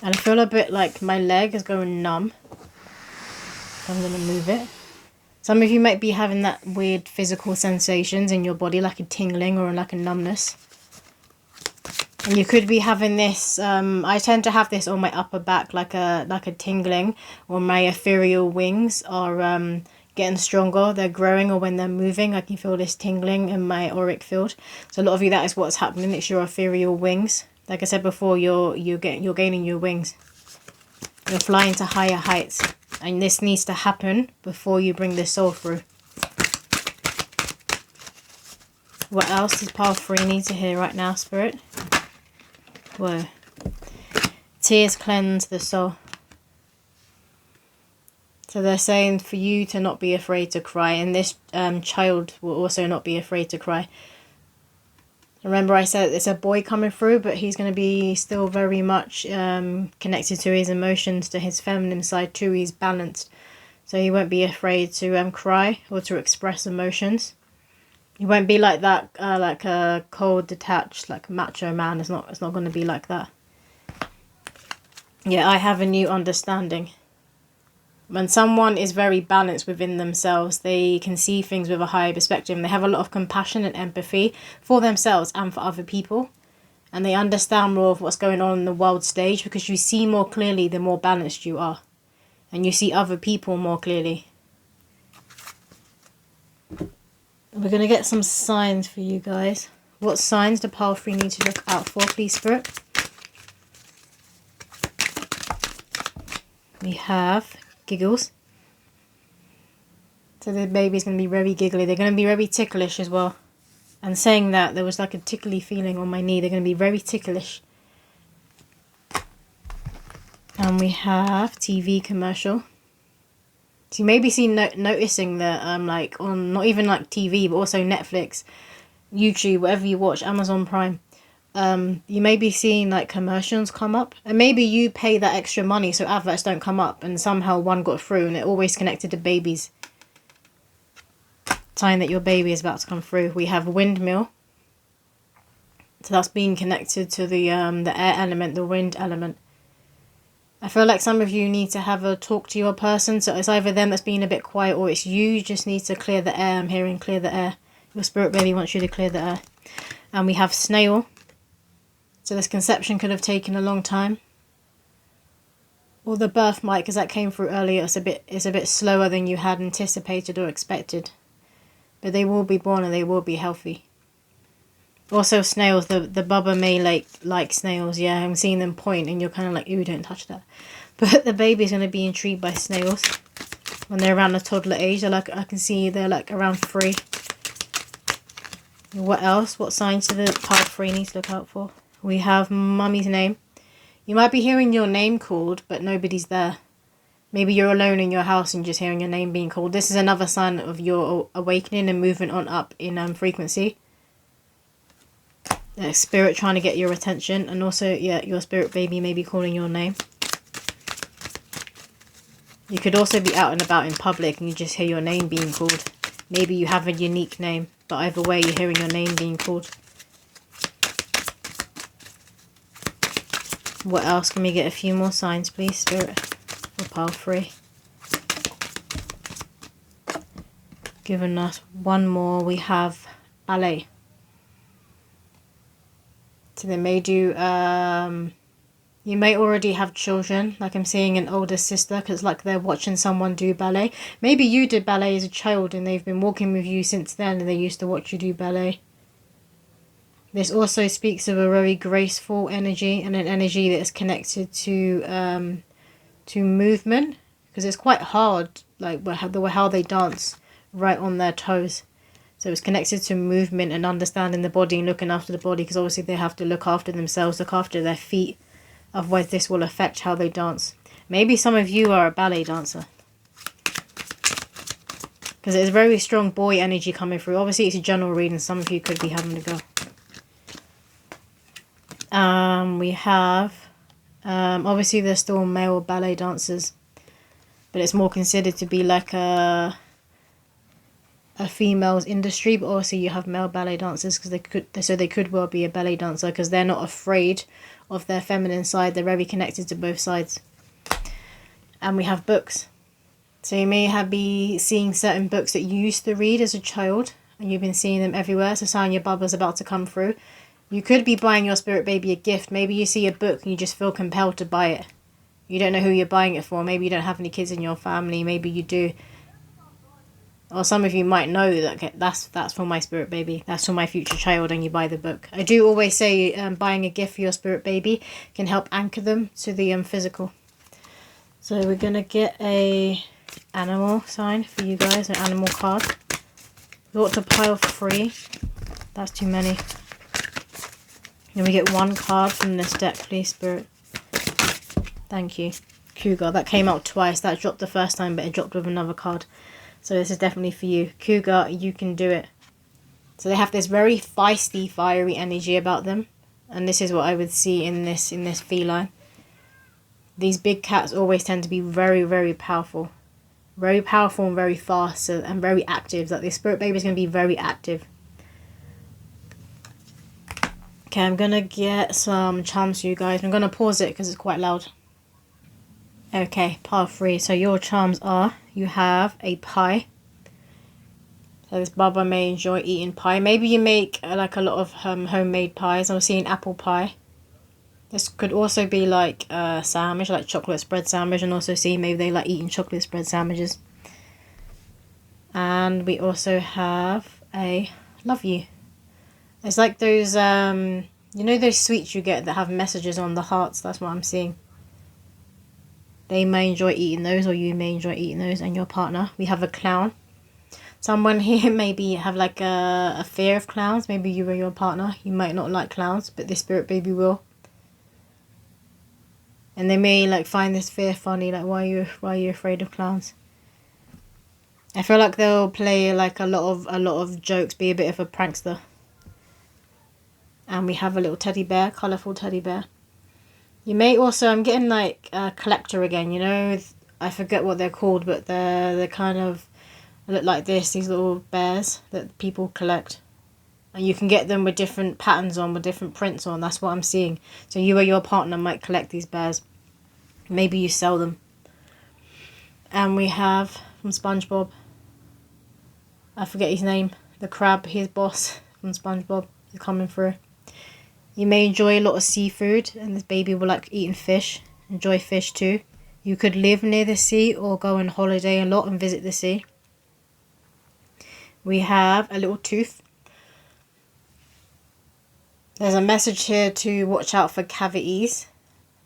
And I feel a bit like my leg is going numb. I'm going to move it. Some of you might be having that weird physical sensations in your body, like a tingling or like a numbness. And you could be having this, I tend to have this on my upper back, like a tingling, or my ethereal wings are getting stronger, they're growing, or when they're moving, I can feel this tingling in my auric field. So a lot of you, that is what's happening. It's your ethereal wings. Like I said before, you're gaining your wings. You're flying to higher heights. And this needs to happen before you bring this soul through. What else does pile 3 need to hear right now, Spirit? Whoa. Tears cleanse the soul. So they're saying for you to not be afraid to cry. And this child will also not be afraid to cry. Remember I said it's a boy coming through, but he's going to be still very much connected to his emotions, to his feminine side too. He's balanced. So he won't be afraid to cry or to express emotions. He won't be like that, like a cold, detached, like macho man. It's not going to be like that. Yeah, I have a new understanding. When someone is very balanced within themselves, they can see things with a higher perspective. And they have a lot of compassion and empathy for themselves and for other people. And they understand more of what's going on in the world stage, because you see more clearly the more balanced you are. And you see other people more clearly. We're going to get some signs for you guys. What signs do pile 3 need to look out for, please, Spirit? We have giggles. So the baby's going to be very giggly. They're going to be very ticklish as well. And saying that, there was like a tickly feeling on my knee. They're going to be very ticklish. And we have TV commercial. So you may be noticing that like on not even like TV, but also Netflix, YouTube, whatever you watch, Amazon Prime. You may be seeing like commercials come up, and maybe you pay that extra money so adverts don't come up, and somehow one got through, and it always connected to babies. Sign that your baby is about to come through. We have windmill, so that's being connected to the air element, the wind element. I feel like some of you need to have a talk to your person, so it's either them that's being a bit quiet, or it's you just need to clear the air. I'm hearing clear the air. Your spirit baby wants you to clear the air. And we have snail. So this conception could have taken a long time. Or the birth might, because that came through earlier, it's a bit slower than you had anticipated or expected. But they will be born and they will be healthy. Also snails, the bubba may like snails. Yeah, I'm seeing them point and you're kind of like, ooh, don't touch that. But the baby's going to be intrigued by snails. When they're around a toddler age, they're like, I can see they're like around 3. What else? What signs do the pile 3 need to look out for? We have mummy's name. You might be hearing your name called, but nobody's there. Maybe you're alone in your house and just hearing your name being called. This is another sign of your awakening and movement on up in frequency. Spirit trying to get your attention, and also, yeah, your spirit baby may be calling your name. You could also be out and about in public and you just hear your name being called. Maybe you have a unique name, but either way, you're hearing your name being called. What else? Can we get a few more signs, please, Spirit? For pile 3. Given us one more, we have ballet. So they may do, you may already have children, like I'm seeing an older sister, because like they're watching someone do ballet. Maybe you did ballet as a child and they've been walking with you since then and they used to watch you do ballet. This also speaks of a very graceful energy, and an energy that is connected to movement, because it's quite hard, like how they dance right on their toes. So it's connected to movement and understanding the body and looking after the body, because obviously they have to look after themselves, look after their feet. Otherwise this will affect how they dance. Maybe some of you are a ballet dancer, because there's very strong boy energy coming through. Obviously it's a general reading. Some of you could be having a go. We have, obviously there's still male ballet dancers, but it's more considered to be like a a female's industry, but also you have male ballet dancers because they could well be a ballet dancer because they're not afraid of their feminine side. They're very connected to both sides. And we have books. So you may be seeing certain books that you used to read as a child and you've been seeing them everywhere. So sign your Baba's about to come through. You could be buying your spirit baby a gift. Maybe you see a book and you just feel compelled to buy it. You don't know who you're buying it for. Maybe you don't have any kids in your family. Maybe you do. Or some of you might know that that's for my spirit baby. That's for my future child, and you buy the book. I do always say buying a gift for your spirit baby can help anchor them to the physical. So we're going to get a animal sign for you guys, an animal card. We ought to pile for 3. That's too many. And we get 1 card from this deck, please, Spirit. Thank you. Cougar. That came out twice. That dropped the first time, but it dropped with another card. So this is definitely for you. Cougar, you can do it. So they have this very feisty, fiery energy about them. And this is what I would see in this feline. These big cats always tend to be very, very powerful. Very powerful and very fast and very active. Like this spirit baby is going to be very active. Okay, I'm going to get some charms for you guys. I'm going to pause it because it's quite loud. Okay, pile 3. So your charms are, you have a pie. So this Baba may enjoy eating pie. Maybe you make like a lot of homemade pies. I'm seeing apple pie. This could also be like a sandwich, like chocolate spread sandwich. And also see maybe they like eating chocolate spread sandwiches. And we also have a love you. It's like those, you know those sweets you get that have messages on the hearts? That's what I'm seeing. They may enjoy eating those, or you may enjoy eating those, and your partner. We have a clown. Someone here maybe have like a fear of clowns. Maybe you or your partner. You might not like clowns, but this spirit baby will. And they may like find this fear funny. Like, why are you afraid of clowns? I feel like they'll play like a lot of jokes, be a bit of a prankster. And we have a little teddy bear, colourful teddy bear. You may also, I'm getting like a collector again, you know, I forget what they're called, but they're kind of look like this, these little bears that people collect. And you can get them with different patterns on, with different prints on, that's what I'm seeing. So you or your partner might collect these bears. Maybe you sell them. And we have, from SpongeBob, I forget his name, the crab, his boss from SpongeBob is coming through. You may enjoy a lot of seafood, and this baby will like eating fish. Enjoy fish too. You could live near the sea or go on holiday a lot and visit the sea. We have a little tooth. There's a message here to watch out for cavities.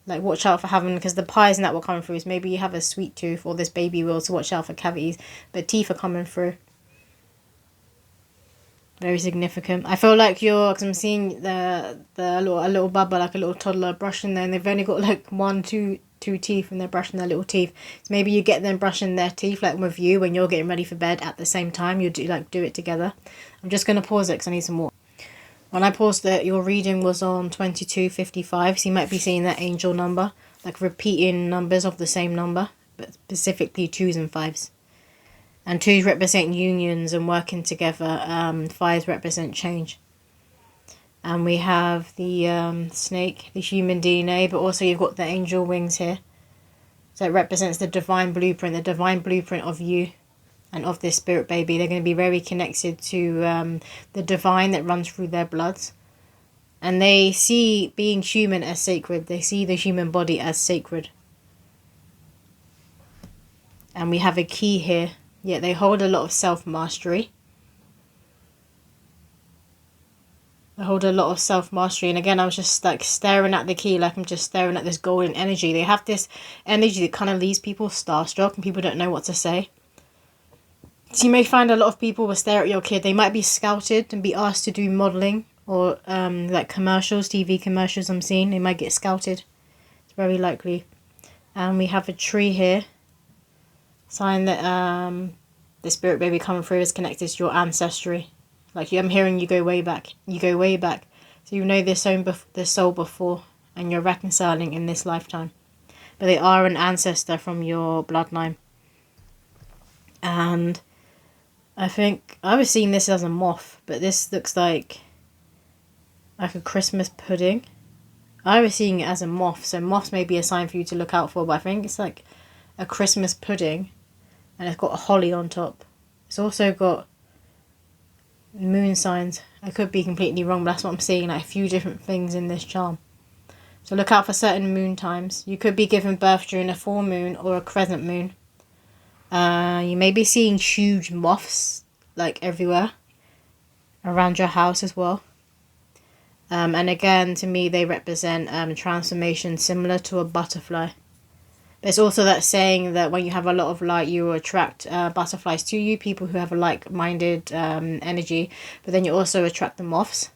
Like watch out for having, because the pies and that will come through. So maybe you have a sweet tooth, or this baby will, to watch out for cavities. But teeth are coming through. Very significant. I feel like because I'm seeing a little bubba, like a little toddler brushing there, and they've only got like 1, 2 teeth, and they're brushing their little teeth. So maybe you get them brushing their teeth, like with you when you're getting ready for bed at the same time. You do it together. I'm just gonna pause it because I need some more. When I paused it, your reading was on 2255, so you might be seeing that angel number, like repeating numbers of the same number, but specifically 2s and 5s. And 2s represent unions and working together. 5s represent change. And we have the snake, the human DNA, but also you've got the angel wings here. So it represents the divine blueprint of you and of this spirit baby. They're going to be very connected to the divine that runs through their bloods. And they see being human as sacred. They see the human body as sacred. And we have a key here. Yeah, they hold a lot of self-mastery. They hold a lot of self-mastery. And again, I was just like staring at the key, like I'm just staring at this golden energy. They have this energy that kind of leaves people starstruck and people don't know what to say. So you may find a lot of people will stare at your kid. They might be scouted and be asked to do modelling or like commercials, TV commercials I'm seeing. They might get scouted. It's very likely. And we have a tree here. Sign that the spirit baby coming through is connected to your ancestry. Like I'm hearing you go way back. You go way back. So you know this soul before, and you're reconciling in this lifetime. But they are an ancestor from your bloodline. And I think I was seeing this as a moth, but this looks like a Christmas pudding. I was seeing it as a moth, so moths may be a sign for you to look out for, but I think it's like a Christmas pudding, and it's got a holly on top. It's also got moon signs. I could be completely wrong, but that's what I'm seeing, like a few different things in this charm. So look out for certain moon times. You could be given birth during a full moon or a crescent moon. You may be seeing huge moths like everywhere around your house as well. And again, to me, they represent transformation similar to a butterfly. There's also that saying that when you have a lot of light, you will attract butterflies to you, people who have a like-minded energy, but then you also attract the moths.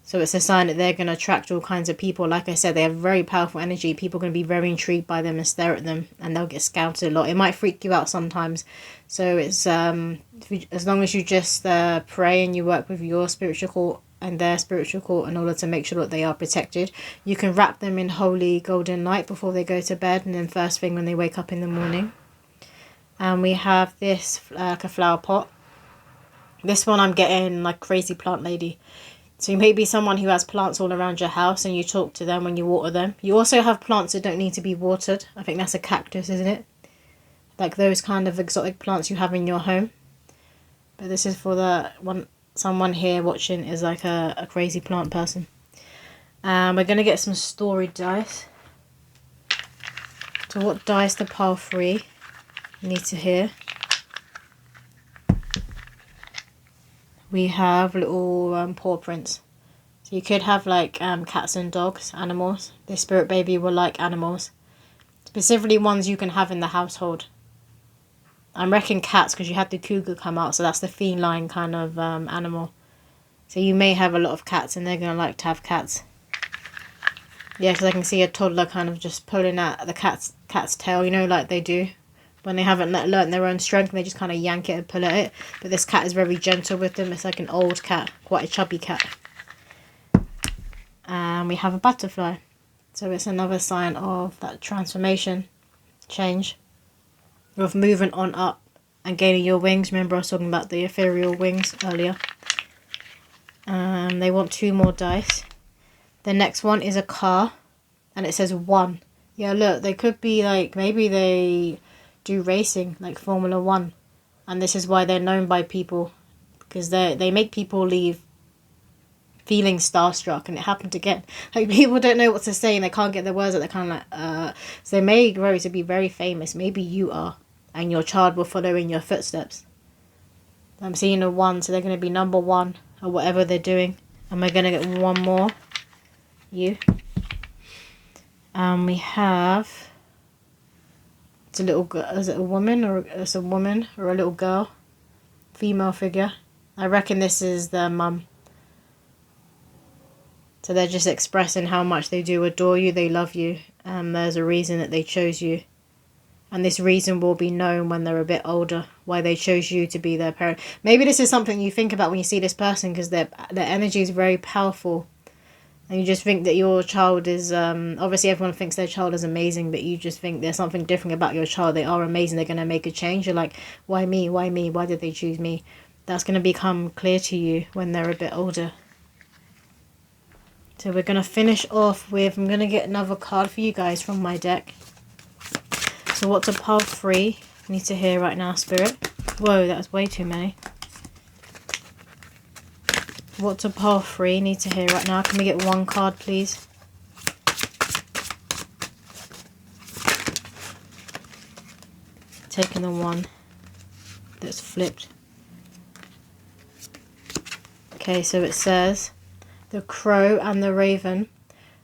So it's a sign that they're going to attract all kinds of people. Like I said, they have very powerful energy. People are going to be very intrigued by them and stare at them, and they'll get scouted a lot. It might freak you out sometimes. So it's as long as you just pray and you work with your spiritual court and their spiritual court in order to make sure that they are protected. You can wrap them in holy golden light before they go to bed, and then first thing when they wake up in the morning. And we have this like a flower pot. This one I'm getting like crazy plant lady. So you may be someone who has plants all around your house and you talk to them when you water them. You also have plants that don't need to be watered. I think that's a cactus, isn't it? Like those kind of exotic plants you have in your home. But this is for the one. Someone here watching is like a crazy plant person. We're going to get some story dice. So what dice the pile 3 need to hear? We have little paw prints. So you could have like cats and dogs, animals. This spirit baby will like animals. Specifically ones you can have in the household. I reckon cats because you had the cougar come out, so that's the feline kind of animal. So you may have a lot of cats and they're going to like to have cats. Yeah, because I can see a toddler kind of just pulling at the cat's tail, you know, like they do. When they haven't learnt their own strength, they just kind of yank it and pull at it. But this cat is very gentle with them. It's like an old cat, quite a chubby cat. And we have a butterfly. So it's another sign of that transformation, change, of moving on up and gaining your wings. Remember I was talking about the ethereal wings earlier. They want 2 more dice. The next one is a car. And it says 1. Yeah, look, they could be like, maybe they do racing, like Formula 1, and this is why they're known by people, because they make people leave feeling starstruck, and it happened again. Like people don't know what to say and they can't get their words out. They're kind of like so they may grow to be very famous. Maybe you are, and your child will follow in your footsteps. I'm seeing a 1, so they're going to be number 1 or whatever they're doing. And we're going to get 1 more. You. We have. It's a little girl. Is it a woman or it's a woman or a little girl? Female figure. I reckon this is the mum. So they're just expressing how much they do adore you. They love you. There's a reason that they chose you. And this reason will be known when they're a bit older. Why they chose you to be their parent. Maybe this is something you think about when you see this person, because their energy is very powerful. And you just think that your child is, obviously everyone thinks their child is amazing, but you just think there's something different about your child. They are amazing. They're going to make a change. You're like, why me? Why me? Why did they choose me? That's going to become clear to you when they're a bit older. So we're going to finish off with, I'm going to get another card for you guys from my deck. So what's a pile 3 need to hear right now, Spirit? Whoa, that was way too many. What's a pile 3 need to hear right now? Can we get 1 card, please? Taking the 1 that's flipped. Okay, so it says, the crow and the raven.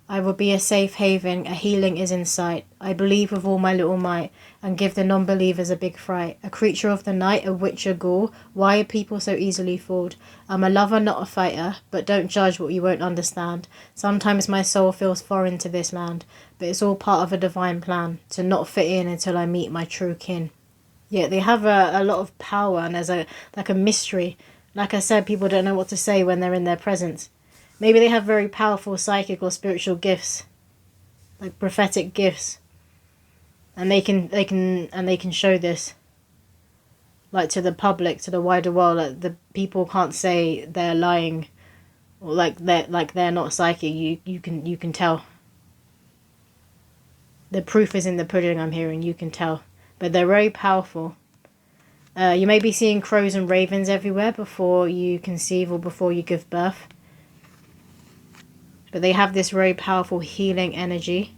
I will be a safe haven, a healing is in sight. I believe with all my little might, and give the non-believers a big fright. A creature of the night, a witch, a ghoul. Why are people so easily fooled? I'm a lover, not a fighter, but don't judge what you won't understand. Sometimes my soul feels foreign to this land, but it's all part of a divine plan, to not fit in until I meet my true kin. Yeah, they have a lot of power, and there's like a mystery. Like I said, people don't know what to say when they're in their presence. Maybe they have very powerful psychic or spiritual gifts, like prophetic gifts, and they can show this. like to the public, to the wider world, like the people can't say they're lying, or like they're not psychic. You can tell. The proof is in the pudding, I'm hearing. You can tell. But they're very powerful. You may be seeing crows and ravens everywhere before you conceive or before you give birth. But they have this very powerful healing energy.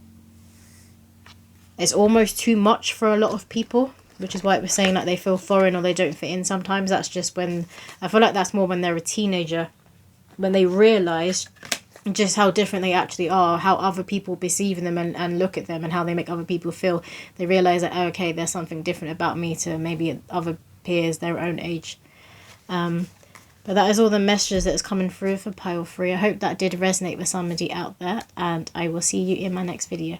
It's almost too much for a lot of people, which is why it was saying like they feel foreign or they don't fit in sometimes. That's just when, I feel like that's more when they're a teenager, when they realise just how different they actually are, how other people perceive them and look at them, and how they make other people feel. They realise that, oh, okay, there's something different about me to maybe other peers their own age. But that is all the messages that is coming through for pile 3. I hope that did resonate with somebody out there, and I will see you in my next video.